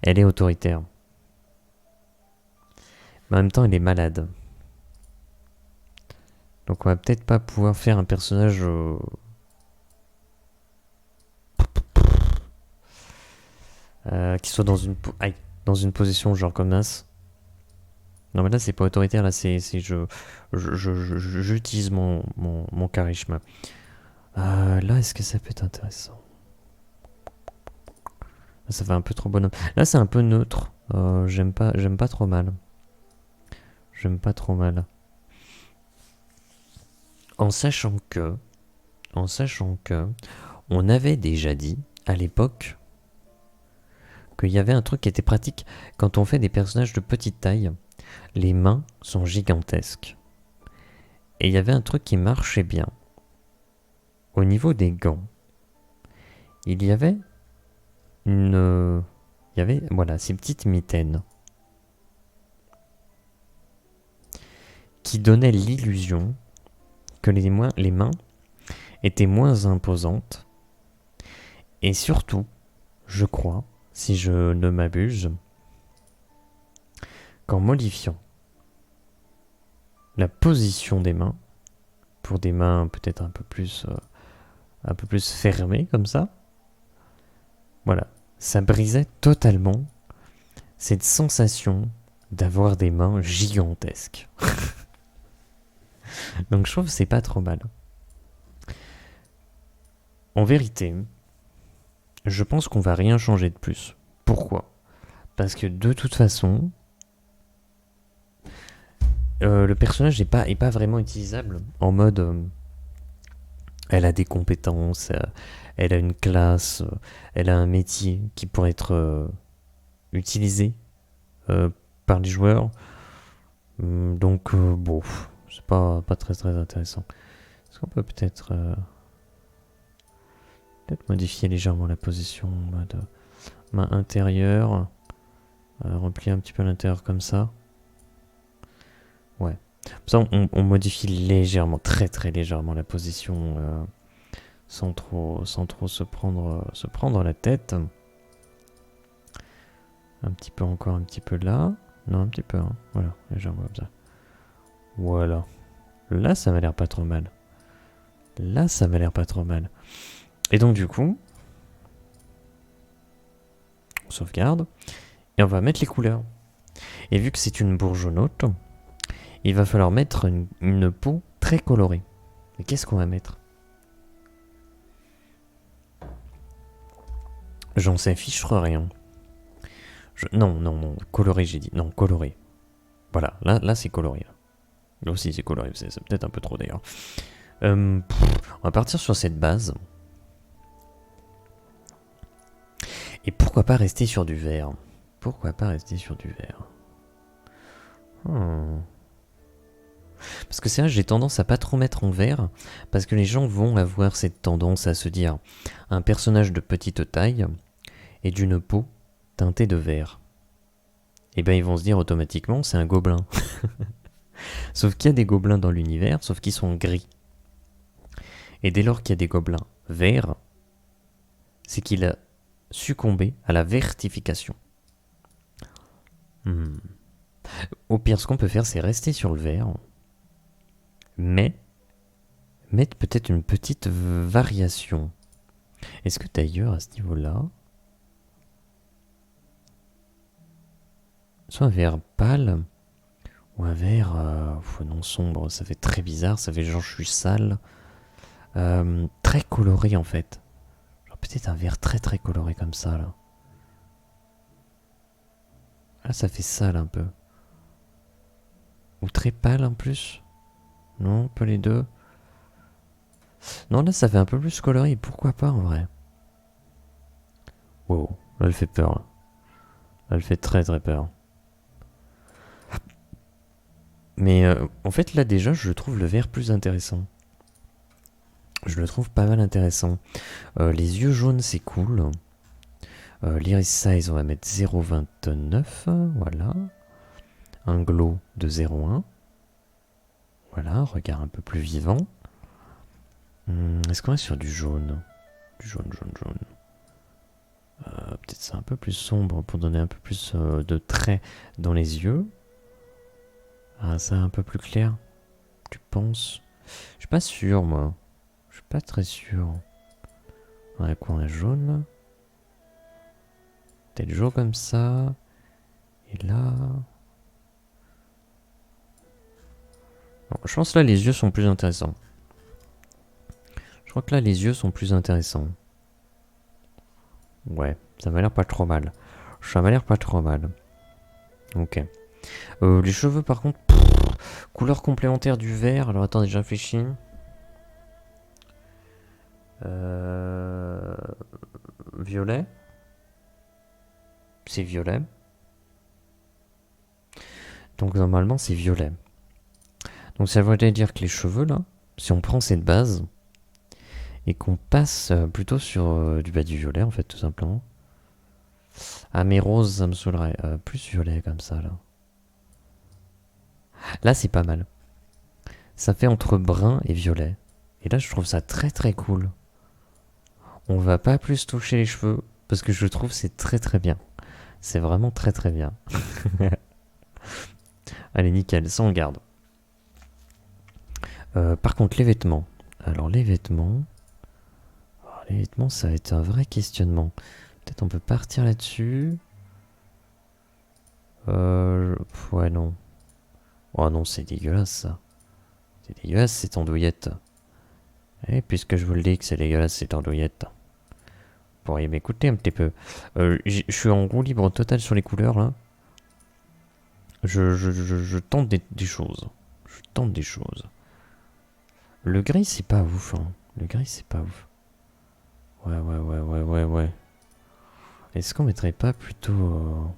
elle est autoritaire. Mais en même temps, elle est malade. Donc on va peut-être pas pouvoir faire un personnage... qui soit dans une position genre comme Nas. Non mais là c'est pas autoritaire, là c'est j'utilise mon charisme. Là est-ce que ça peut être intéressant? Là, ça fait un peu trop bonhomme. Là c'est un peu neutre. J'aime pas trop mal. J'aime pas trop mal. En sachant que on avait déjà dit à l'époque qu'il y avait un truc qui était pratique quand on fait des personnages de petite taille. Les mains sont gigantesques. Et il y avait un truc qui marchait bien. Au niveau des gants, il y avait voilà, ces petites mitaines qui donnaient l'illusion que les mains étaient moins imposantes. Et surtout, je crois, si je ne m'abuse, qu'en modifiant la position des mains, pour des mains peut-être un peu plus fermées comme ça, voilà, ça brisait totalement cette sensation d'avoir des mains gigantesques. Donc je trouve que c'est pas trop mal. En vérité, je pense qu'on va rien changer de plus. Pourquoi? Parce que de toute façon, le personnage est pas vraiment utilisable en mode elle a des compétences, elle a une classe, elle a un métier qui pourrait être utilisé par les joueurs. Donc bon, c'est pas très très intéressant. Est-ce qu'on peut peut-être modifier légèrement la position en mode main intérieure, replier un petit peu l'intérieur comme ça. Ouais. Ça, on modifie légèrement, très très légèrement la position sans trop se prendre la tête. Un petit peu encore, un petit peu là. Non, un petit peu, hein. Voilà, légèrement comme ça. Voilà. Là, ça m'a l'air pas trop mal. Là, ça m'a l'air pas trop mal. Et donc, du coup, on sauvegarde. Et on va mettre les couleurs. Et vu que c'est une bourgeonnotte, il va falloir mettre une peau très colorée. Mais qu'est-ce qu'on va mettre? J'en sais fiche rien. Non, coloré j'ai dit. Non, coloré. Voilà, là c'est coloré. Là aussi c'est coloré, c'est peut-être un peu trop d'ailleurs. On va partir sur cette base. Et pourquoi pas rester sur du vert? Pourquoi pas rester sur du vert? Parce que c'est vrai, j'ai tendance à pas trop mettre en vert, parce que les gens vont avoir cette tendance à se dire un personnage de petite taille et d'une peau teintée de vert. Et ben ils vont se dire automatiquement c'est un gobelin. Sauf qu'il y a des gobelins dans l'univers, sauf qu'ils sont gris. Et dès lors qu'il y a des gobelins verts, c'est qu'il a succombé à la vertification. Au pire, ce qu'on peut faire, c'est rester sur le vert, mais mettre peut-être une petite variation. Est-ce que d'ailleurs, à ce niveau-là, soit un vert pâle ou un vert non sombre, ça fait très bizarre, ça fait genre je suis sale. Très coloré en fait. Genre peut-être un vert très très coloré comme ça là. Là ça fait sale un peu. Ou très pâle en plus. Non, pas les deux. Non, là ça fait un peu plus coloré, pourquoi pas en vrai. Wow, là elle fait peur. Là, elle fait très très peur. Mais en fait là déjà je trouve le vert plus intéressant. Je le trouve pas mal intéressant. Les yeux jaunes c'est cool. L'iris size on va mettre 0,29. Voilà. Un glow de 0,1. Voilà, regard un peu plus vivant. Est-ce qu'on est sur du jaune? Du jaune, jaune, jaune. Peut-être c'est un peu plus sombre pour donner un peu plus de traits dans les yeux. Ah, ça un peu plus clair. Tu penses? Je suis pas sûr, moi. Je suis pas très sûr. On a quoi? On a jaune. Peut-être jaune comme ça. Et là... Non, je pense que là, les yeux sont plus intéressants. Je crois que là, les yeux sont plus intéressants. Ouais, ça m'a l'air pas trop mal. Ça m'a l'air pas trop mal. Ok. Les cheveux, par contre... couleur complémentaire du vert. Alors, attendez, j'ai réfléchi. Violet. C'est violet. Donc, normalement, c'est violet. Donc, ça veut dire que les cheveux, là, si on prend cette base... et qu'on passe plutôt sur du violet en fait tout simplement. Ah mais rose ça me saoulerait. Plus violet comme ça là. Là c'est pas mal. Ça fait entre brun et violet. Et là je trouve ça très très cool. On va pas plus toucher les cheveux parce que je trouve c'est très très bien. C'est vraiment très très bien. Allez nickel, ça on garde. Par contre les vêtements. Alors les vêtements... les vêtements ça va être un vrai questionnement. Peut-être on peut partir là-dessus. Ouais, non. Oh non, c'est dégueulasse ça. C'est dégueulasse cette andouillette. Et puisque je vous le dis que c'est dégueulasse cette andouillette, vous pourriez m'écouter un petit peu. Je suis en roue libre total sur les couleurs là. Je tente des choses. Je tente des choses. Le gris c'est pas ouf. Hein. Le gris c'est pas ouf. Ouais. Est-ce qu'on mettrait pas plutôt...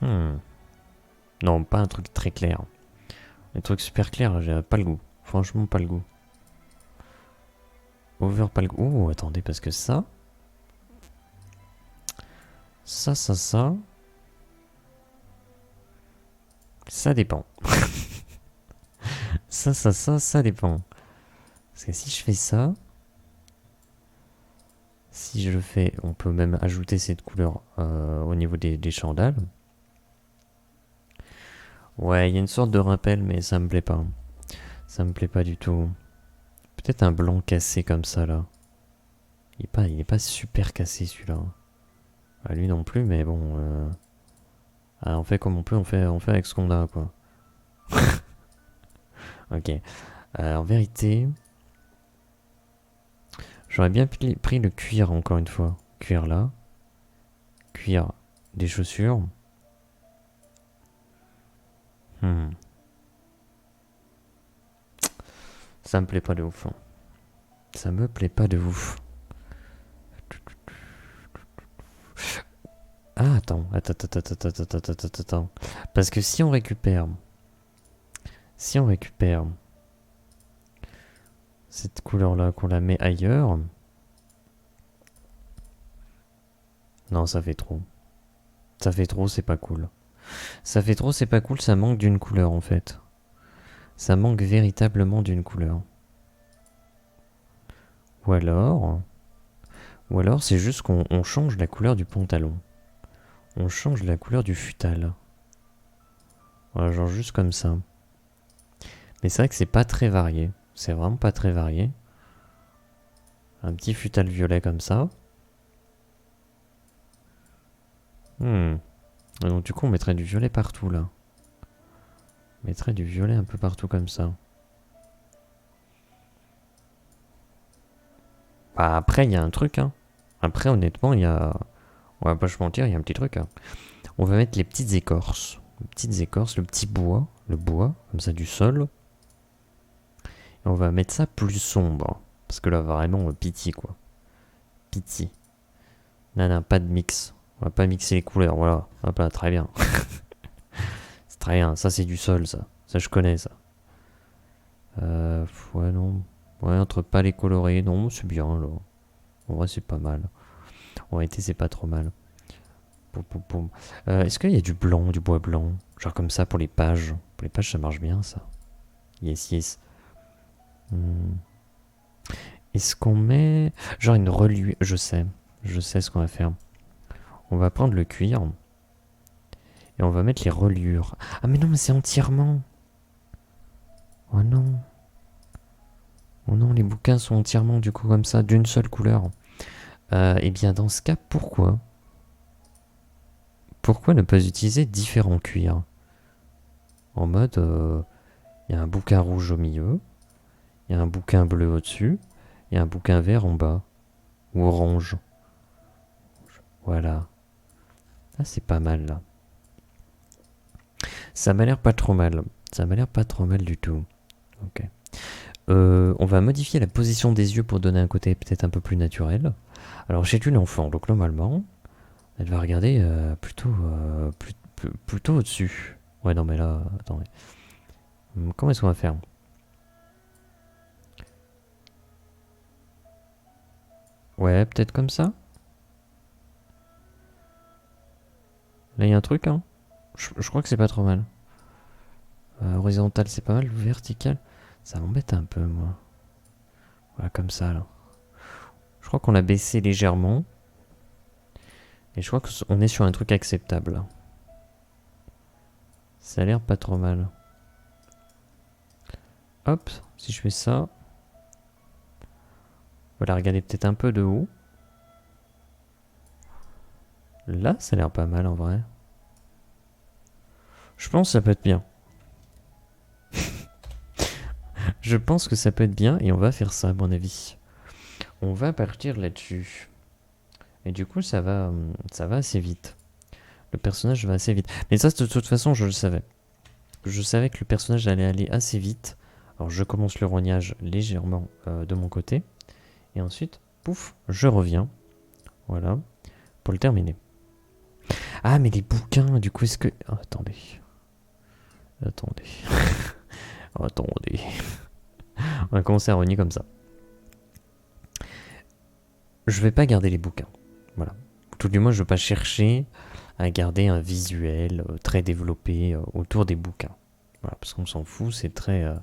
Non, pas un truc très clair. Un truc super clair, j'ai pas le goût. Franchement, pas le goût. Over, pas le goût. Oh, attendez, parce que ça... Ça... Ça dépend. Ça dépend. Parce que si je fais ça... Si je le fais, on peut même ajouter cette couleur au niveau des chandelles. Ouais, il y a une sorte de rappel, mais ça me plaît pas. Ça me plaît pas du tout. Peut-être un blanc cassé comme ça, là. Il est pas super cassé, celui-là. Ah, lui non plus, mais bon... Ah, on fait comme on peut, on fait avec ce qu'on a, quoi. Ok. En vérité... J'aurais bien pris le cuir, encore une fois. Cuir là. Cuir des chaussures. Ça me plaît pas de ouf. Hein. Ça me plaît pas de ouf. Ah, attends. Parce que si on récupère... cette couleur-là, qu'on la met ailleurs... Non, ça fait trop. Ça fait trop, c'est pas cool. Ça fait trop, c'est pas cool, ça manque d'une couleur en fait. Ça manque véritablement d'une couleur. Ou alors c'est juste qu'on change la couleur du pantalon. On change la couleur du futal. Voilà, genre juste comme ça. Mais c'est vrai que c'est pas très varié. C'est vraiment pas très varié. Un petit futal violet comme ça. Donc du coup, on mettrait du violet partout, là. On mettrait du violet un peu partout comme ça. Bah, après, il y a un truc, hein. Après, honnêtement, il y a... On va pas se mentir, il y a un petit truc, hein. On va mettre les petites écorces. Les petites écorces, le petit bois. Le bois, comme ça, du sol. Et on va mettre ça plus sombre. Parce que là, vraiment, pitié, quoi. Pitié. Non, pas de mix. On va pas mixer les couleurs, voilà. Hop là, très bien. C'est très bien. Ça, c'est du sol, ça. Ça, je connais, ça. Ouais, non. Ouais, entre pas les colorés, non, c'est bien, là. En vrai, c'est pas mal. En réalité, c'est pas trop mal. Poum, poum, poum. Est-ce qu'il y a du blanc, du bois blanc? Genre comme ça pour les pages. Pour les pages, ça marche bien, ça. Yes, yes. Est-ce qu'on met... Genre une reliure... Je sais. Je sais ce qu'on va faire. On va prendre le cuir. Et on va mettre les reliures. Ah mais non, mais c'est entièrement. Oh non. Oh non, les bouquins sont entièrement du coup comme ça, d'une seule couleur. Eh bien dans ce cas, pourquoi ne pas utiliser différents cuirs? En mode, il y a un bouquin rouge au milieu, il y a un bouquin bleu au-dessus, il y a un bouquin vert en bas. Ou orange. Voilà. Ah, c'est pas mal là. Ça m'a l'air pas trop mal. Ça m'a l'air pas trop mal du tout. Ok. On va modifier la position des yeux pour donner un côté peut-être un peu plus naturel. Alors j'ai une enfant, donc normalement, elle va regarder plutôt au-dessus. Ouais, non mais là, attendez. Comment est-ce qu'on va faire? Ouais, peut-être comme ça. Là, il y a un truc, hein. Je crois que c'est pas trop mal. Horizontal, c'est pas mal. Vertical, ça m'embête un peu, moi. Voilà, comme ça, là. Je crois qu'on l'a baissé légèrement. Et je crois qu'on est sur un truc acceptable. Ça a l'air pas trop mal. Hop, si je fais ça. Voilà, regardez peut-être un peu de haut. Là, ça a l'air pas mal en vrai. Je pense que ça peut être bien. Je pense que ça peut être bien et on va faire ça à mon avis. On va partir là-dessus. Et du coup, ça va assez vite. Le personnage va assez vite. Mais ça, de toute façon, je le savais. Je savais que le personnage allait aller assez vite. Alors, je commence le rognage légèrement de mon côté. Et ensuite, pouf, je reviens. Voilà. Pour le terminer. Ah, mais les bouquins, du coup, est-ce que... Oh, attendez. Attendez. On va commencer à rogner comme ça. Je vais pas garder les bouquins. Voilà. Tout du moins, je vais pas chercher à garder un visuel très développé autour des bouquins. Voilà, parce qu'on s'en fout, c'est très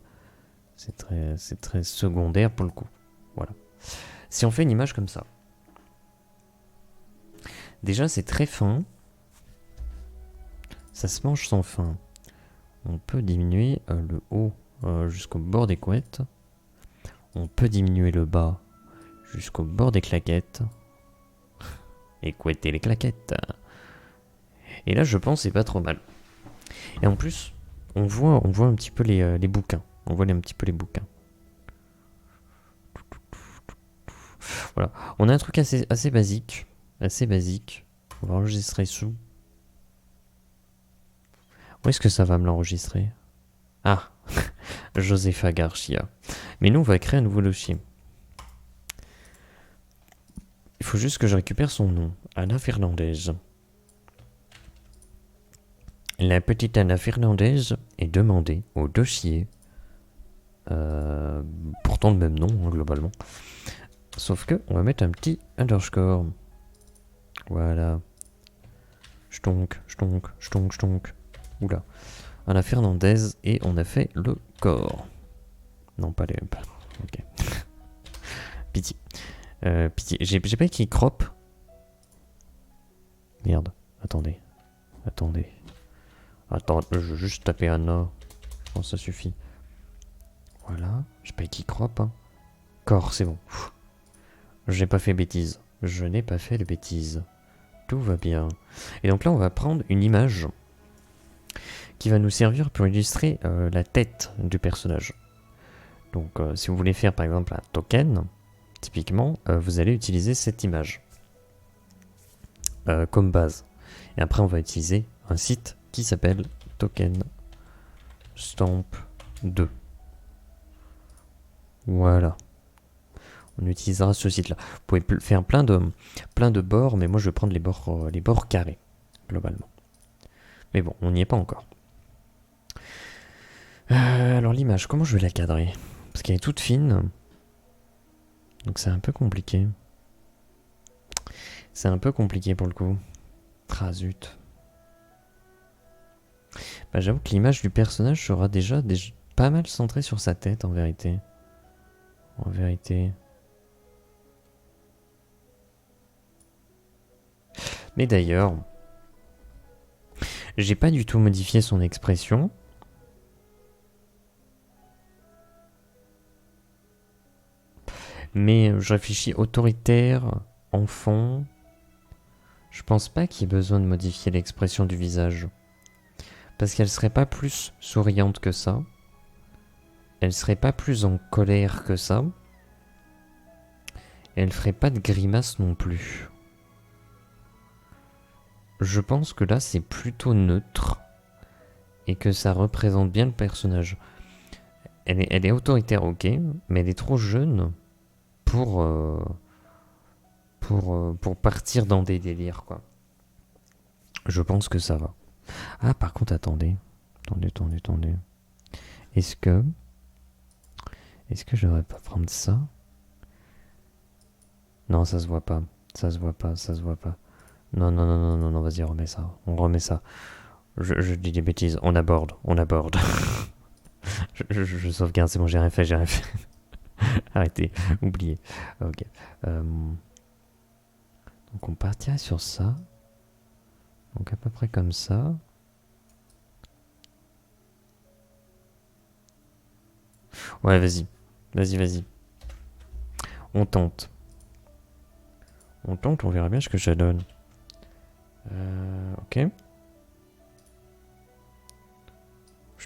secondaire pour le coup. Voilà. Si on fait une image comme ça, déjà c'est très fin. Ça se mange sans fin. On peut diminuer le haut jusqu'au bord des couettes. On peut diminuer le bas jusqu'au bord des claquettes. Et couetter les claquettes. Et là, je pense, c'est pas trop mal. Et en plus, on voit un petit peu les bouquins. On voit un petit peu les bouquins. Voilà. On a un truc assez basique. Assez basique. On va enregistrer sous. Où est-ce que ça va me l'enregistrer? Ah, Josefa Garcia. Mais nous, on va créer un nouveau dossier. Il faut juste que je récupère son nom. Anna Fernandez. La petite Anna Fernandez est demandée au dossier. Pourtant le même nom, hein, globalement. Sauf que on va mettre un petit underscore. Voilà. Chtonk. Oula. Anna Fernandez et on a fait le corps. Non, pas les... Ok. Pitié. Pitié. J'ai pas écrit crop. Merde. Attendez. Attends, je vais juste taper Anna. Je pense que ça suffit. Voilà. J'ai pas écrit crop. Hein. Corps, c'est bon. Je n'ai pas fait bêtise. Je n'ai pas fait de bêtises. Tout va bien. Et donc là, on va prendre une image qui va nous servir pour illustrer la tête du personnage. Donc si vous voulez faire par exemple un token, typiquement, vous allez utiliser cette image comme base. Et après, on va utiliser un site qui s'appelle Token Stamp 2. Voilà. On utilisera ce site-là. Vous pouvez faire plein de bords, mais moi je vais prendre les bords carrés, globalement. Mais bon, on n'y est pas encore. Alors l'image, comment je vais la cadrer? Parce qu'elle est toute fine. Donc c'est un peu compliqué. C'est un peu compliqué pour le coup. Ah zut. Bah, j'avoue que l'image du personnage sera déjà pas mal centrée sur sa tête en vérité. En vérité. Mais d'ailleurs, j'ai pas du tout modifié son expression. Mais je réfléchis autoritaire, enfant. Je pense pas qu'il y ait besoin de modifier l'expression du visage. Parce qu'elle serait pas plus souriante que ça. Elle serait pas plus en colère que ça. Et elle ferait pas de grimace non plus. Je pense que là c'est plutôt neutre. Et que ça représente bien le personnage. Elle est autoritaire, ok. Mais elle est trop jeune pour partir dans des délires, quoi. Je pense que ça va. Ah, par contre, attendez. Attendez. Est-ce que je devrais pas prendre ça? Non, ça se voit pas. Ça se voit pas. Non, vas-y, remets ça. On remet ça. Je dis des bêtises. On aborde. je sauvegarde, c'est bon, j'ai rien fait. Arrêtez, oubliez. Ok. Donc on partira sur ça. Donc à peu près comme ça. Ouais, vas-y. On tente, on verra bien ce que ça donne. Ok.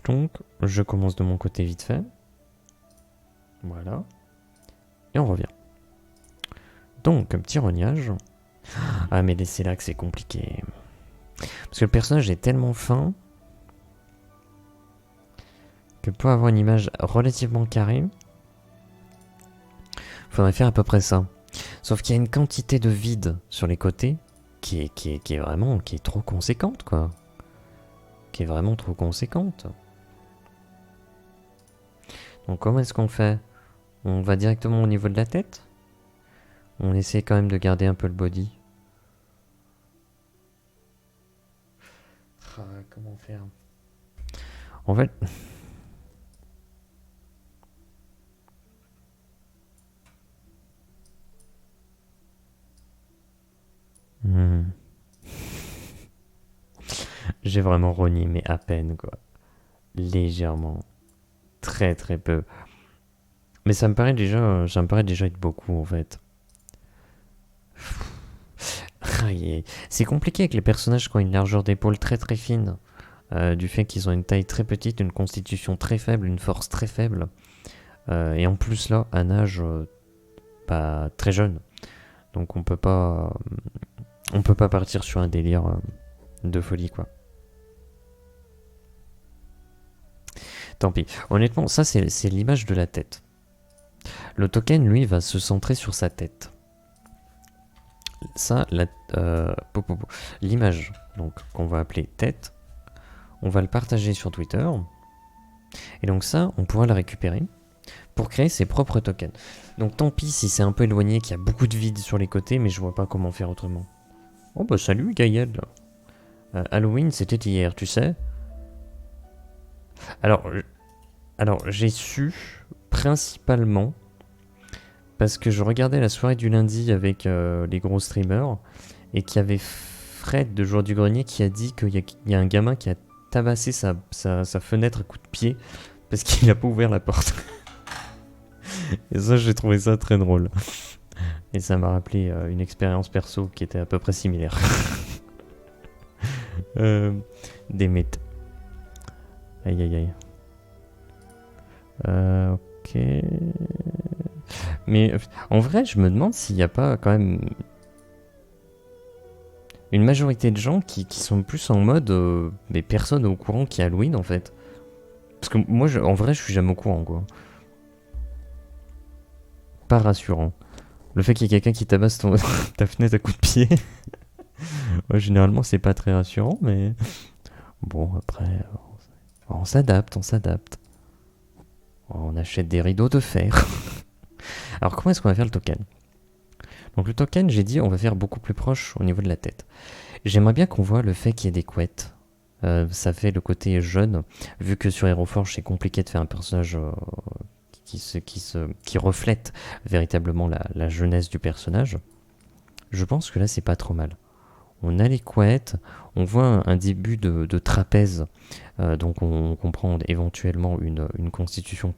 Donc, je commence de mon côté vite fait. Voilà. Et on revient. Donc, un petit rognage. Ah, mais c'est là que c'est compliqué. Parce que le personnage est tellement fin que pour avoir une image relativement carrée, il faudrait faire à peu près ça. Sauf qu'il y a une quantité de vide sur les côtés qui est trop conséquente, quoi. Qui est vraiment trop conséquente. Donc comment est-ce qu'on fait? On va directement au niveau de la tête? On essaie quand même de garder un peu le body. Comment faire? En fait... J'ai vraiment rogné, mais à peine, quoi. Légèrement. Très très peu. Mais ça me paraît déjà être beaucoup, en fait. C'est compliqué avec les personnages qui ont une largeur d'épaule très très fine. Du fait qu'ils ont une taille très petite, une constitution très faible, une force très faible. Et en plus là, un âge pas très jeune. Donc on peut pas partir sur un délire de folie, quoi. Tant pis. Honnêtement, ça c'est l'image de la tête. Le token, lui, va se centrer sur sa tête. Ça, l'image donc qu'on va appeler tête, on va le partager sur Twitter. Et donc ça, on pourra le récupérer pour créer ses propres tokens. Donc tant pis si c'est un peu éloigné, qu'il y a beaucoup de vide sur les côtés, mais je vois pas comment faire autrement. Oh bah salut Gaël. Halloween c'était hier, tu sais. Alors j'ai su principalement parce que je regardais la soirée du lundi avec les gros streamers et qu'il y avait Fred de Joueur du Grenier qui a dit qu'il y a un gamin qui a tabassé sa fenêtre à coups de pied parce qu'il a pas ouvert la porte. Et ça, j'ai trouvé ça très drôle. Et ça m'a rappelé une expérience perso qui était à peu près similaire. Des métaux. Aïe aïe aïe. Ok. Mais en vrai, je me demande s'il n'y a pas quand même une majorité de gens qui sont plus en mode mais personne au courant qu'il y a Halloween en fait. Parce que moi, en vrai, je suis jamais au courant quoi. Pas rassurant. Le fait qu'il y ait quelqu'un qui tabasse ta fenêtre à coups de pied, ouais, généralement, c'est pas très rassurant, mais bon, après, on s'adapte, on s'adapte. On achète des rideaux de fer. Alors, comment est-ce qu'on va faire le token? Donc, le token, j'ai dit, on va faire beaucoup plus proche au niveau de la tête. J'aimerais bien qu'on voit le fait qu'il y ait des couettes. Ça fait le côté jeune, vu que sur HeroForge, c'est compliqué de faire un personnage qui reflète véritablement la jeunesse du personnage. Je pense que là, c'est pas trop mal. On a les couettes, on voit un début de trapèze, donc on comprend éventuellement une constitution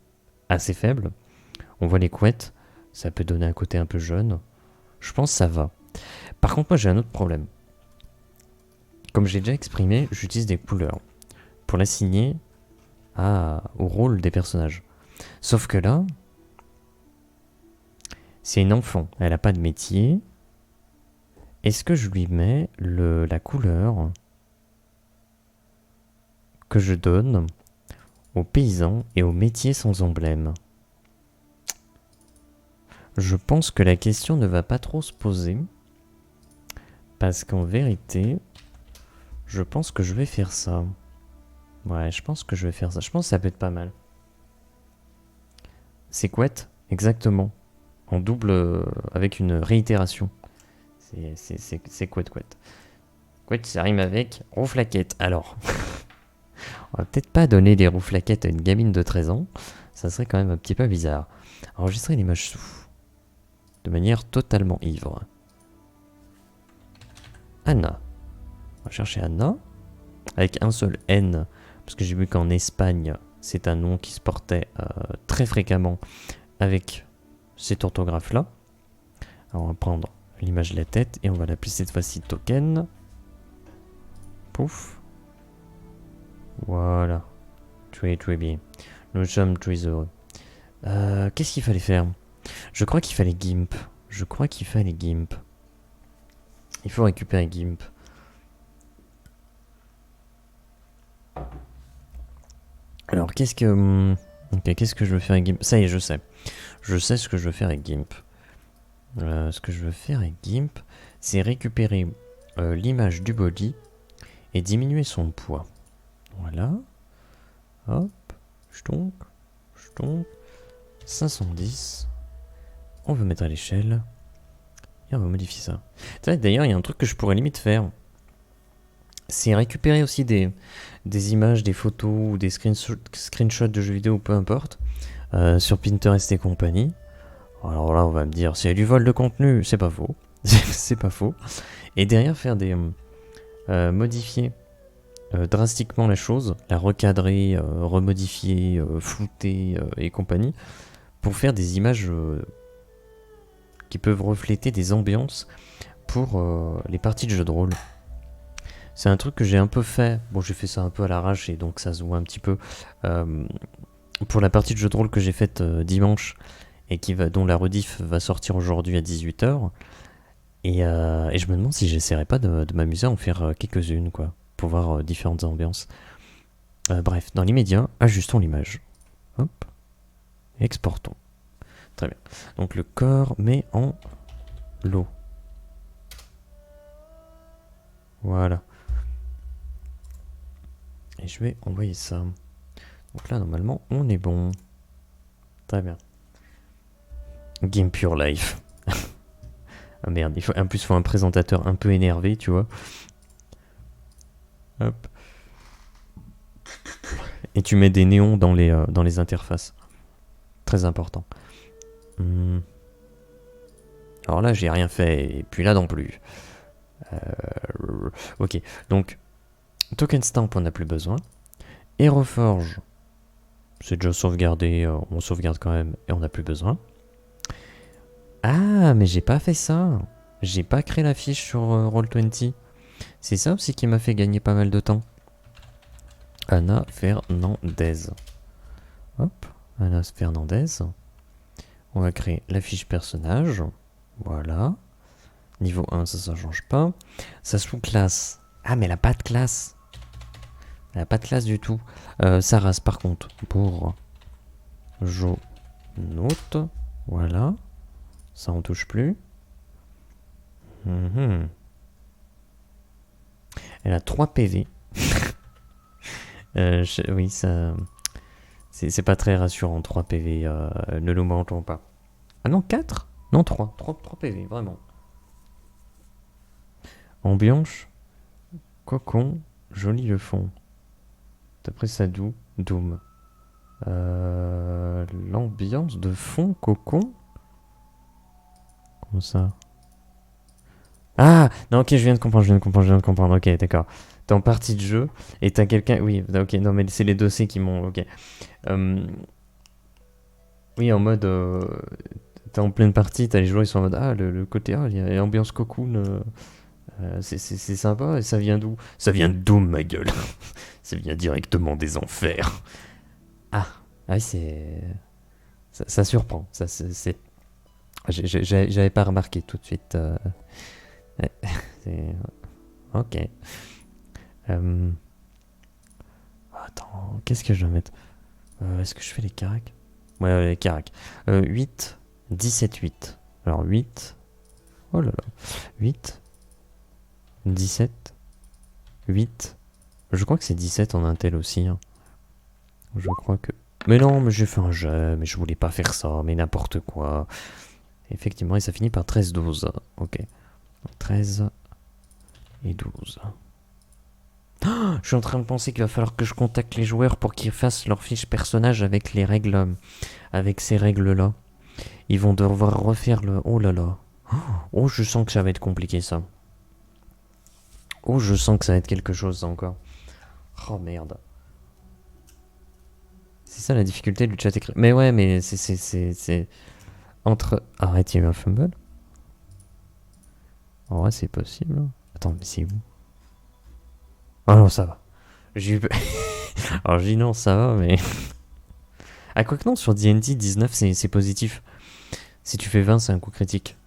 assez faible. On voit les couettes, ça peut donner un côté un peu jeune. Je pense que ça va. Par contre, moi j'ai un autre problème. Comme j'ai déjà exprimé, j'utilise des couleurs pour l'assigner au rôle des personnages. Sauf que là, c'est une enfant, elle n'a pas de métier. Est-ce que je lui mets la couleur que je donne aux paysans et aux métiers sans emblème? Je pense que la question ne va pas trop se poser. Parce qu'en vérité, je pense que je vais faire ça. Ouais, je pense que je vais faire ça. Je pense que ça peut être pas mal. C'est couette, exactement. En double, avec une réitération. C'est couette. Couette, ça rime avec rouflaquette. Alors, on va peut-être pas donner des rouflaquettes à une gamine de 13 ans. Ça serait quand même un petit peu bizarre. Enregistrer l'image sous. De manière totalement ivre. Anna. On va chercher Anna. Avec un seul N. Parce que j'ai vu qu'en Espagne, c'est un nom qui se portait très fréquemment avec cette orthographe-là. Alors on va prendre l'image de la tête et on va l'appeler cette fois-ci token. Pouf. Voilà. Très bien. Nous sommes très heureux. Qu'est-ce qu'il fallait faire? Je crois qu'il fallait Gimp. Il faut récupérer Gimp. Alors, qu'est-ce que je veux faire avec Gimp? Ça y est, je sais. Je sais ce que je veux faire avec Gimp. Ce que je veux faire avec Gimp, c'est récupérer l'image du body et diminuer son poids. Voilà. Hop. Ch'tonk. 510. On veut mettre à l'échelle. Et on va modifier ça. D'ailleurs, il y a un truc que je pourrais limite faire. C'est récupérer aussi des images, des photos ou des screenshots de jeux vidéo ou peu importe sur Pinterest et compagnie. Alors là, on va me dire, c'est du vol de contenu. C'est pas faux. C'est pas faux. Et derrière, faire des modifier drastiquement la chose, la recadrer, remodifier, flouter et compagnie, pour faire des images qui peuvent refléter des ambiances pour les parties de jeux de rôle. C'est un truc que j'ai un peu fait. Bon, j'ai fait ça un peu à l'arrache et donc ça se voit un petit peu. Pour la partie de jeu de rôle que j'ai faite dimanche et dont la rediff va sortir aujourd'hui à 18h. Et je me demande si j'essaierai pas de m'amuser à en faire quelques-unes, quoi, pour voir différentes ambiances. Bref, dans l'immédiat, ajustons l'image. Hop. Exportons. Très bien. Donc le corps met en lot. Voilà. Et je vais envoyer ça. Donc là, normalement, on est bon. Très bien. Game Pure Life. Ah merde, en plus, il faut un présentateur un peu énervé, tu vois. Hop. Et tu mets des néons dans les interfaces. Très important. Alors là, j'ai rien fait, et puis là non plus. Ok, donc, token stamp, on n'a plus besoin. HeroForge, c'est déjà sauvegardé, on sauvegarde quand même, et on n'a plus besoin. Ah, mais j'ai pas fait ça. J'ai pas créé la fiche sur Roll20. C'est ça aussi qui m'a fait gagner pas mal de temps. Anna Fernandez. Hop, Anna Fernandez. On va créer la fiche personnage. Voilà. Niveau 1, ça change pas. Sa sous-classe. Ah, mais elle a pas de classe. Elle a pas de classe du tout. Sa race, par contre, pour Jonote. Voilà. Ça, on touche plus. Elle a 3 PV. Oui, ça... C'est pas très rassurant, 3 PV. Ne nous mentons pas. Ah non, 4 Non, 3. 3 PV, vraiment. Ambiance. Cocon. Joli le fond. D'après Sadou. Doom. L'ambiance de fond, cocon. Comment ça? Ah non, ok, je viens de comprendre, ok, d'accord. T'es en partie de jeu et t'as quelqu'un... Oui, ok, non, mais c'est les dossiers qui m'ont... Ok. Oui, en mode... t'es en pleine partie, t'as les joueurs, ils sont en mode... Ah, le côté... Ah, il y a l'ambiance cocoon... c'est sympa, et ça vient d'où? Ça vient de Doom, ma gueule. Ça vient directement des enfers. Ah, oui, c'est... Ça surprend, ça c'est... J'avais pas remarqué tout de suite. Ok. Attends, qu'est-ce que je dois mettre? Est-ce que je fais les caracs? Ouais, les caracs. 8, 17, 8. Alors 8. Oh là là. 8, 17, 8. Je crois que c'est 17 en Intel aussi. Hein. Je crois que... Mais non, mais j'ai fait un jeu, mais je voulais pas faire ça, mais n'importe quoi. Effectivement, et ça finit par 13, 12. Ok. 13 et 12. Oh, je suis en train de penser qu'il va falloir que je contacte les joueurs pour qu'ils fassent leur fiche personnage avec les règles, avec ces règles-là. Ils vont devoir refaire le... Oh là là. Oh, je sens que ça va être compliqué, ça. Oh, je sens que ça va être quelque chose, ça, encore. Oh, merde. C'est ça, la difficulté du chat écrit. Mais ouais, mais c'est... Entre... Arrête, il y a eu un fumble. En vrai, c'est possible. Attends, mais c'est où? Oh non, ça va. J'ai eu... Alors, j'ai dit non, ça va, mais... Ah, quoi que non, sur D&D, 19, c'est positif. Si tu fais 20, c'est un coup critique.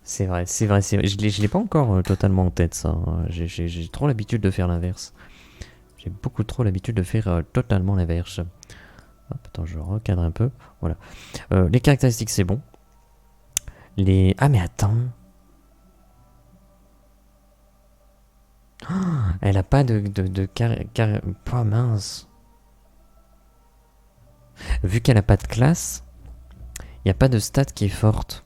C'est vrai. Je l'ai pas encore totalement en tête, ça. J'ai trop l'habitude de faire l'inverse. J'ai beaucoup trop l'habitude de faire totalement l'inverse. Hop, attends, je recadre un peu. Voilà. Les caractéristiques, c'est bon. Les... Ah, mais attends. Oh, elle a pas de oh, mince. Vu qu'elle a pas de classe, il n'y a pas de stat qui est forte.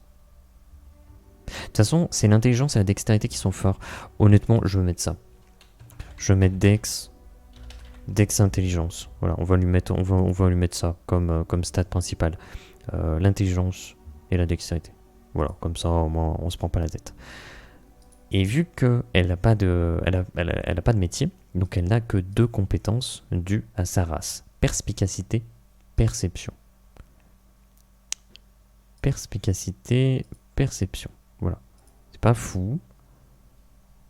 De toute façon, c'est l'intelligence et la dextérité qui sont forts. Honnêtement, je vais mettre ça. Je vais mettre Dex. Dex intelligence. Voilà, on va lui mettre ça comme stat principal. L'intelligence et la dextérité. Voilà, comme ça, au moins, on se prend pas la tête. Et vu qu'elle n'a pas de métier, donc elle n'a que 2 compétences dues à sa race. Perspicacité, perception. Perspicacité, perception. Voilà. C'est pas fou.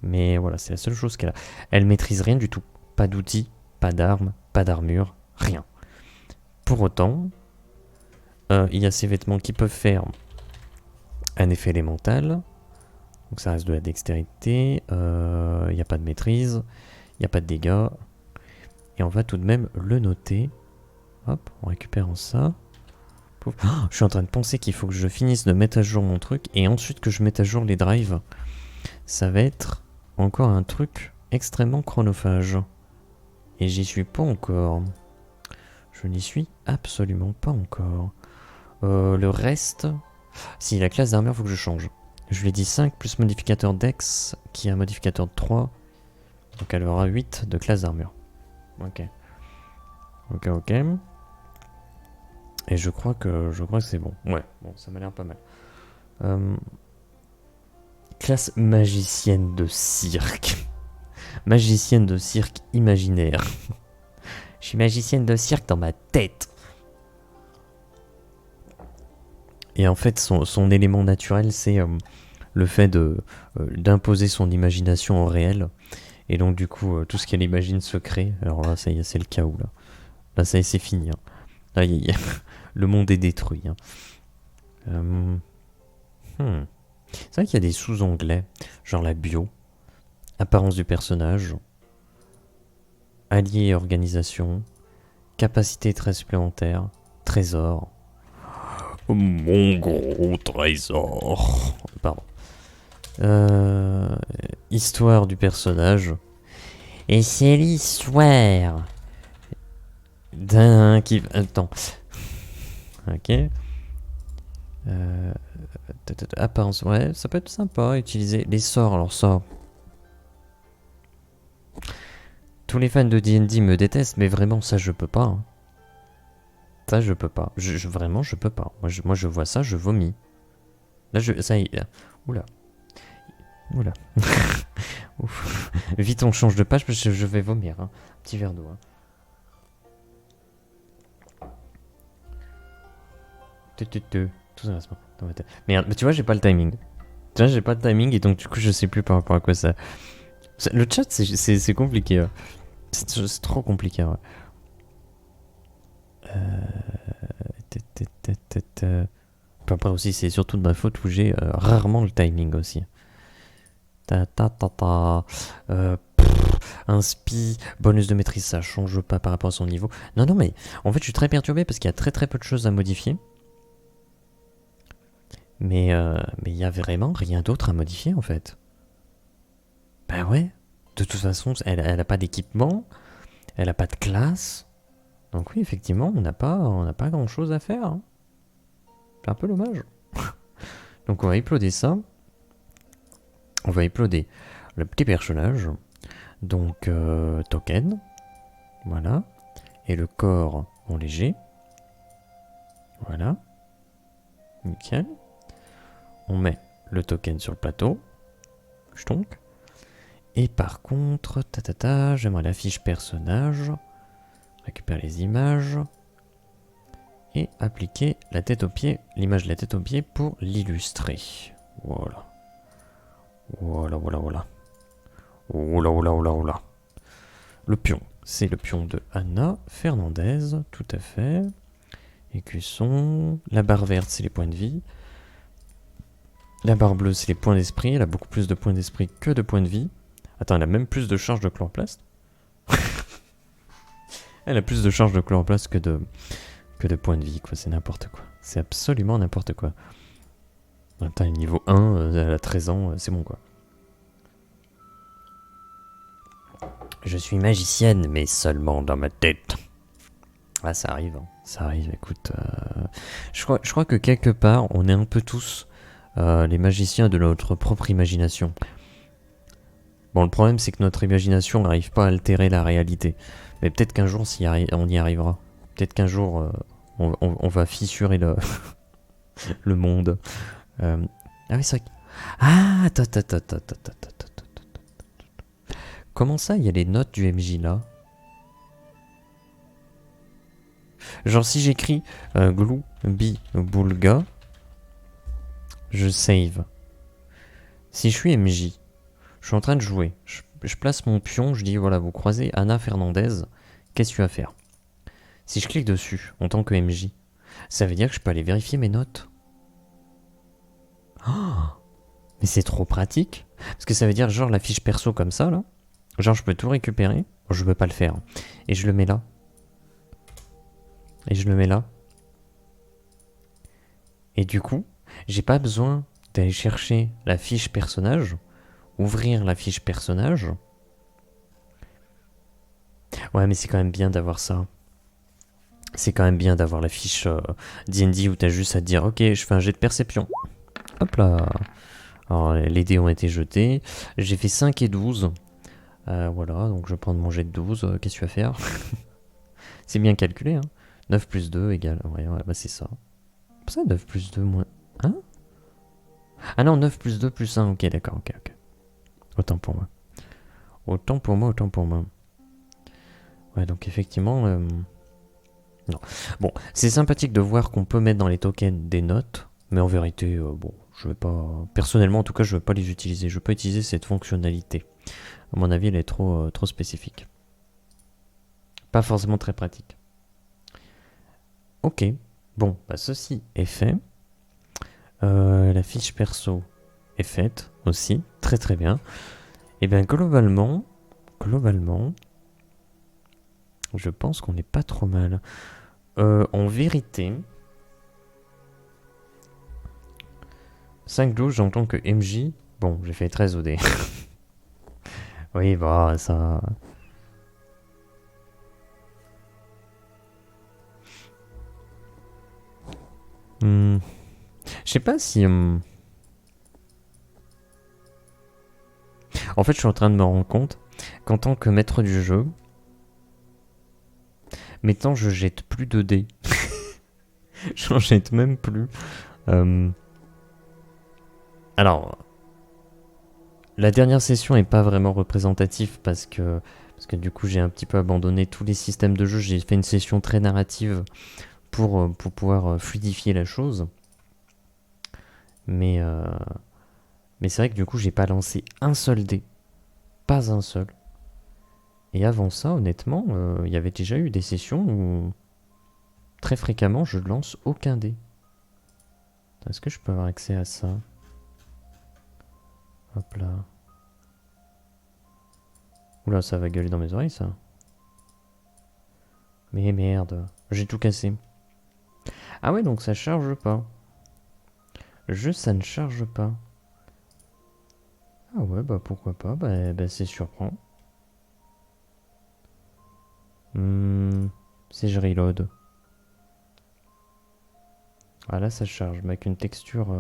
Mais voilà, c'est la seule chose qu'elle a. Elle maîtrise rien du tout. Pas d'outils, pas d'armes, pas d'armure, rien. Pour autant, il y a ces vêtements qui peuvent faire un effet élémental. Donc ça reste de la dextérité. Il n'y a pas de maîtrise. Il n'y a pas de dégâts. Et on va tout de même le noter. Hop, en récupérant ça. Oh, je suis en train de penser qu'il faut que je finisse de mettre à jour mon truc. Et ensuite que je mette à jour les drives. Ça va être encore un truc extrêmement chronophage. Et j'y suis pas encore. Je n'y suis absolument pas encore. Le reste... Si, la classe d'armure, faut que je change. Je lui ai dit 5 plus modificateur Dex, qui est un modificateur de 3. Donc elle aura 8 de classe d'armure. Ok. Ok. Et je crois que c'est bon. Ouais, bon, ça m'a l'air pas mal. Classe magicienne de cirque. Magicienne de cirque imaginaire. Je suis magicienne de cirque dans ma tête. Et en fait, son élément naturel, c'est le fait d'imposer son imagination au réel. Et donc, du coup, tout ce qu'elle imagine se crée. Alors là, ça y est, c'est le chaos, là. Là, ça y est, c'est fini. Hein. Là, le monde est détruit. Hein. Euh, C'est vrai qu'il y a des sous-onglets, genre la bio, apparence du personnage, allié et organisation, capacité très supplémentaire, trésor. Mon gros trésor. Pardon. Histoire du personnage. Et c'est l'histoire d'un qui... Attends. Ok. Apparence, ouais, ça peut être sympa. Utiliser les sorts, alors ça... Tous les fans de D&D me détestent, mais vraiment, ça, je peux pas. Hein. Ça, je peux pas. Vraiment, je peux pas. Moi, je vois ça, je vomis. Là, ça y est. Oula. Oula. Ouf. Vite, on change de page parce que je vais vomir. Hein. Petit verre d'eau. Hein. Tout ça va se dans ma tête. Merde, mais tu vois, j'ai pas le timing. Tu vois, j'ai pas le timing et donc, du coup, je sais plus par rapport à quoi ça. Le chat, c'est compliqué. Ouais. C'est trop compliqué. Ouais. Après aussi, c'est surtout de ma faute où j'ai rarement le timing aussi. Un spi, bonus de maîtrise, ça change pas par rapport à son niveau. Non, mais en fait, je suis très perturbé parce qu'il y a très peu de choses à modifier. Mais il y a vraiment rien d'autre à modifier en fait. Ben ouais. De toute façon, elle a pas d'équipement, elle a pas de classe. Donc oui, effectivement, on n'a pas grand chose à faire. Hein. C'est un peu dommage. Donc on va uploader ça. On va uploader le petit personnage. Donc token. Voilà. Et le corps en léger. Voilà. Nickel. On met le token sur le plateau. Donc. Et par contre, j'aimerais la fiche personnage. Récupère les images. Et appliquer la tête aux pieds, l'image de la tête aux pieds pour l'illustrer. Voilà. Voilà. Oula. Le pion, c'est le pion de Anna Fernandez, tout à fait. Écusson. La barre verte, c'est les points de vie. La barre bleue, c'est les points d'esprit. Elle a beaucoup plus de points d'esprit que de points de vie. Attends, elle a même plus de charge de chloroplaste. Elle a plus de charge de chloroplaste que de points de vie, quoi. C'est n'importe quoi. C'est absolument n'importe quoi. Attends, niveau 1, elle a 13 ans, c'est bon, quoi. Je suis magicienne, mais seulement dans ma tête. Ah, ça arrive, hein. Ça arrive, écoute. Je crois que quelque part, on est un peu tous les magiciens de notre propre imagination. Bon, le problème, c'est que notre imagination n'arrive pas à altérer la réalité. Mais peut-être qu'un jour, on y arrivera. Peut-être qu'un jour, on va fissurer le monde. Ah oui, c'est vrai. Ah, attends. Comment ça, il y a les notes du MJ là? Genre, si j'écris glou, bi, boulga, je save. Si je suis MJ, je suis en train de jouer. Je place mon pion, je dis voilà, vous croisez Anna Fernandez, qu'est-ce que tu vas faire? Si je clique dessus en tant que MJ, ça veut dire que je peux aller vérifier mes notes. Oh, mais c'est trop pratique. Parce que ça veut dire genre la fiche perso comme ça là. Genre je peux tout récupérer. Bon, je peux pas le faire. Et je le mets là. Et du coup, j'ai pas besoin d'aller chercher la fiche personnage. Ouvrir la fiche personnage. Ouais, mais c'est quand même bien d'avoir ça. C'est quand même bien d'avoir la fiche D&D où t'as juste à te dire ok, je fais un jet de perception. Hop là. Alors les dés ont été jetés. J'ai fait 5 et 12. Voilà, donc je vais prendre mon jet de 12. Qu'est-ce que tu vas faire? C'est bien calculé, hein. 9 plus 2 égale... Ouais, bah c'est ça. C'est ça, 9 plus 2 moins... Hein? Ah non, 9 plus 2 plus 1. Ok, d'accord, ok. Autant pour moi. Ouais, donc effectivement... Non. Bon, c'est sympathique de voir qu'on peut mettre dans les tokens des notes. Mais en vérité, bon, je vais pas. Personnellement, en tout cas, je vais pas les utiliser. Je vais pas utiliser cette fonctionnalité. À mon avis, elle est trop spécifique. Pas forcément très pratique. Ok. Bon, bah ceci est fait. La fiche perso est faite aussi. Très très bien. Et bien globalement, je pense qu'on n'est pas trop mal. En vérité, 5-12, j'entends que MJ. Bon, j'ai fait 13 OD. Oui, bah, ça. Je sais pas si. En fait, je suis en train de me rendre compte qu'en tant que maître du jeu, maintenant je jette plus de dés. J'en jette même plus. Euh, Alors, la dernière session est pas vraiment représentative parce que du coup j'ai un petit peu abandonné tous les systèmes de jeu. J'ai fait une session très narrative pour pouvoir fluidifier la chose. Mais, euh, mais c'est vrai que du coup j'ai pas lancé un seul dé. Pas un seul. Et avant ça, honnêtement, il y avait déjà eu des sessions où très fréquemment je lance aucun dé. Est-ce que je peux avoir accès à ça? Hop là. Oula, ça va gueuler dans mes oreilles ça. Mais merde, j'ai tout cassé. Ah ouais, donc ça charge pas. Ça ne charge pas. Ah ouais, bah pourquoi pas, bah c'est surprend. Si je reload. Ah là ça charge, mais avec une texture,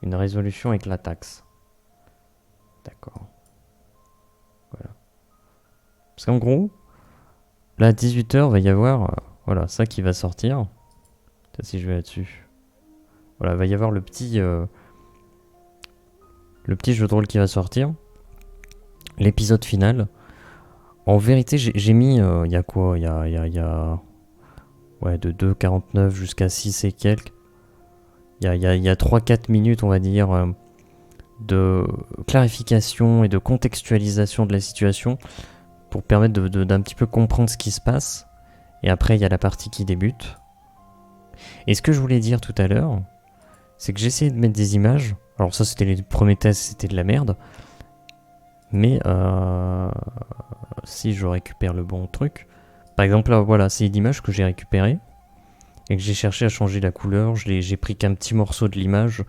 une résolution avec la taxe. D'accord. Voilà. Parce qu'en gros, là à 18h va y avoir, voilà, ça qui va sortir. Si je vais là-dessus. Voilà, va y avoir le petit jeu de rôle qui va sortir. L'épisode final. En vérité, j'ai mis, il y a quoi ouais, de 2,49 jusqu'à 6 et quelques. Il y a 3-4 minutes, on va dire, de clarification et de contextualisation de la situation pour permettre d'un petit peu comprendre ce qui se passe. Et après, il y a la partie qui débute. Et ce que je voulais dire tout à l'heure, c'est que j'essayais de mettre des images. Alors ça, c'était les premiers tests, c'était de la merde. Mais si je récupère le bon truc, par exemple là, voilà, c'est l'image que j'ai récupérée et que j'ai cherché à changer la couleur. J'ai pris qu'un petit morceau de l'image,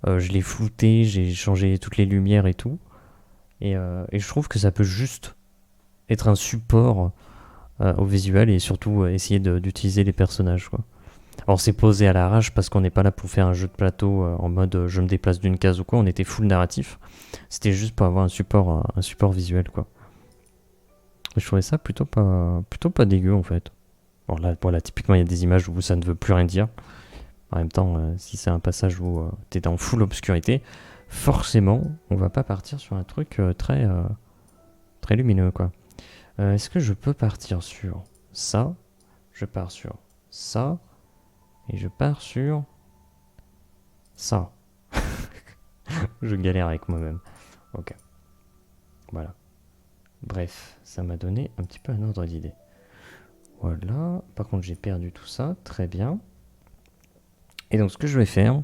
je l'ai flouté, j'ai changé toutes les lumières et tout. Et je trouve que ça peut juste être un support au visuel et surtout essayer d'utiliser les personnages, quoi. Alors c'est posé à l'arrache parce qu'on n'est pas là pour faire un jeu de plateau en mode je me déplace d'une case ou quoi, on était full narratif. C'était juste pour avoir un support visuel, quoi. Et je trouvais ça plutôt pas dégueu en fait. Alors là, voilà, typiquement il y a des images où ça ne veut plus rien dire. En même temps, si c'est un passage où t'es dans full obscurité, forcément on va pas partir sur un truc très lumineux, quoi. Est-ce que je peux partir sur ça? Je pars sur ça. Et je pars sur ça. Je galère avec moi-même. Ok. Voilà. Bref, ça m'a donné un petit peu un ordre d'idée. Voilà. Par contre, j'ai perdu tout ça. Très bien. Et donc, ce que je vais faire,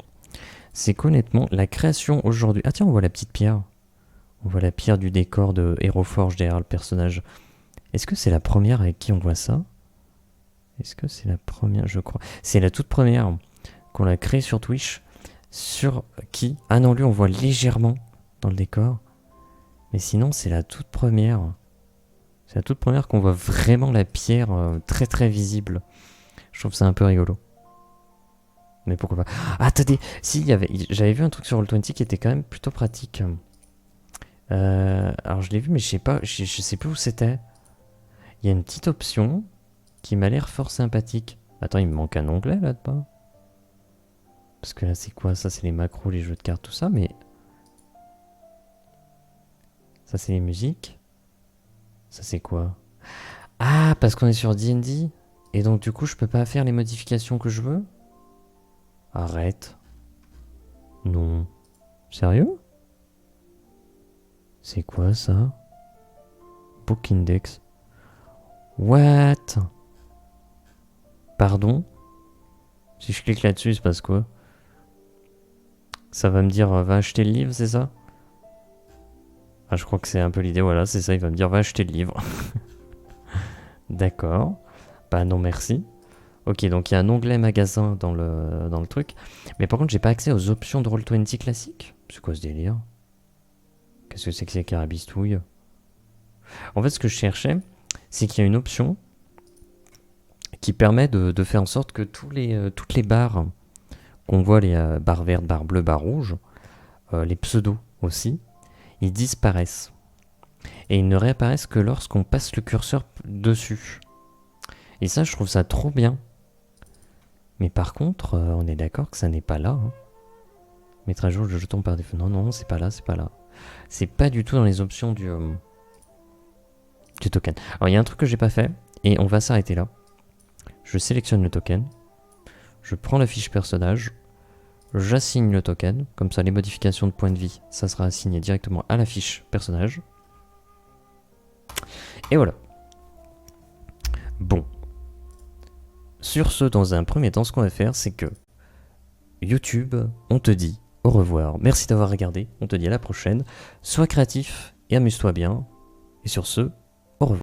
c'est qu'honnêtement, la création aujourd'hui... Ah tiens, on voit la petite pierre. On voit la pierre du décor de Héroforge derrière le personnage. Est-ce que c'est la première avec qui on voit ça? Est-ce que c'est la première? Je crois. C'est la toute première qu'on a créée sur Twitch. Sur qui? Ah non, lui on voit légèrement dans le décor. Mais sinon c'est la toute première. C'est la toute première qu'on voit vraiment la pierre très très visible. Je trouve ça un peu rigolo. Mais pourquoi pas? Ah, attendez, si, j'avais vu un truc sur Roll20 qui était quand même plutôt pratique. Alors je l'ai vu mais je sais pas, je sais plus où c'était. Il y a une petite option qui m'a l'air fort sympathique. Attends, il me manque un onglet là-dedans. Parce que là, c'est quoi? Ça, c'est les macros, les jeux de cartes, tout ça, mais... Ça, c'est les musiques. Ça, c'est quoi? Ah, parce qu'on est sur D&D. Et donc, du coup, je peux pas faire les modifications que je veux? Arrête. Non. Sérieux? C'est quoi ça? Book index. What? Pardon? Si je clique là-dessus, il se passe quoi? Ça va me dire va acheter le livre, c'est ça? Ah, je crois que c'est un peu l'idée, voilà, c'est ça, il va me dire va acheter le livre. D'accord. Bah non, merci. Ok, donc il y a un onglet magasin dans le truc. Mais par contre, j'ai pas accès aux options de Roll20 classique. C'est quoi ce délire? Qu'est-ce que c'est que ces carabistouilles? En fait, ce que je cherchais, c'est qu'il y a une option qui permet de faire en sorte que toutes les barres qu'on voit, les barres vertes, barres bleues, barres rouges, les pseudos aussi, ils disparaissent. Et ils ne réapparaissent que lorsqu'on passe le curseur dessus. Et ça, je trouve ça trop bien. Mais par contre, on est d'accord que ça n'est pas là. Hein. Mettre à jour le jeton par défaut. Non, non, c'est pas là, c'est pas là. C'est pas du tout dans les options du token. Alors, il y a un truc que j'ai pas fait, et on va s'arrêter là. Je sélectionne le token. Je prends la fiche personnage. J'assigne le token. Comme ça, les modifications de points de vie, ça sera assigné directement à la fiche personnage. Et voilà. Bon. Sur ce, dans un premier temps, ce qu'on va faire, c'est que YouTube, on te dit au revoir. Merci d'avoir regardé. On te dit à la prochaine. Sois créatif et amuse-toi bien. Et sur ce,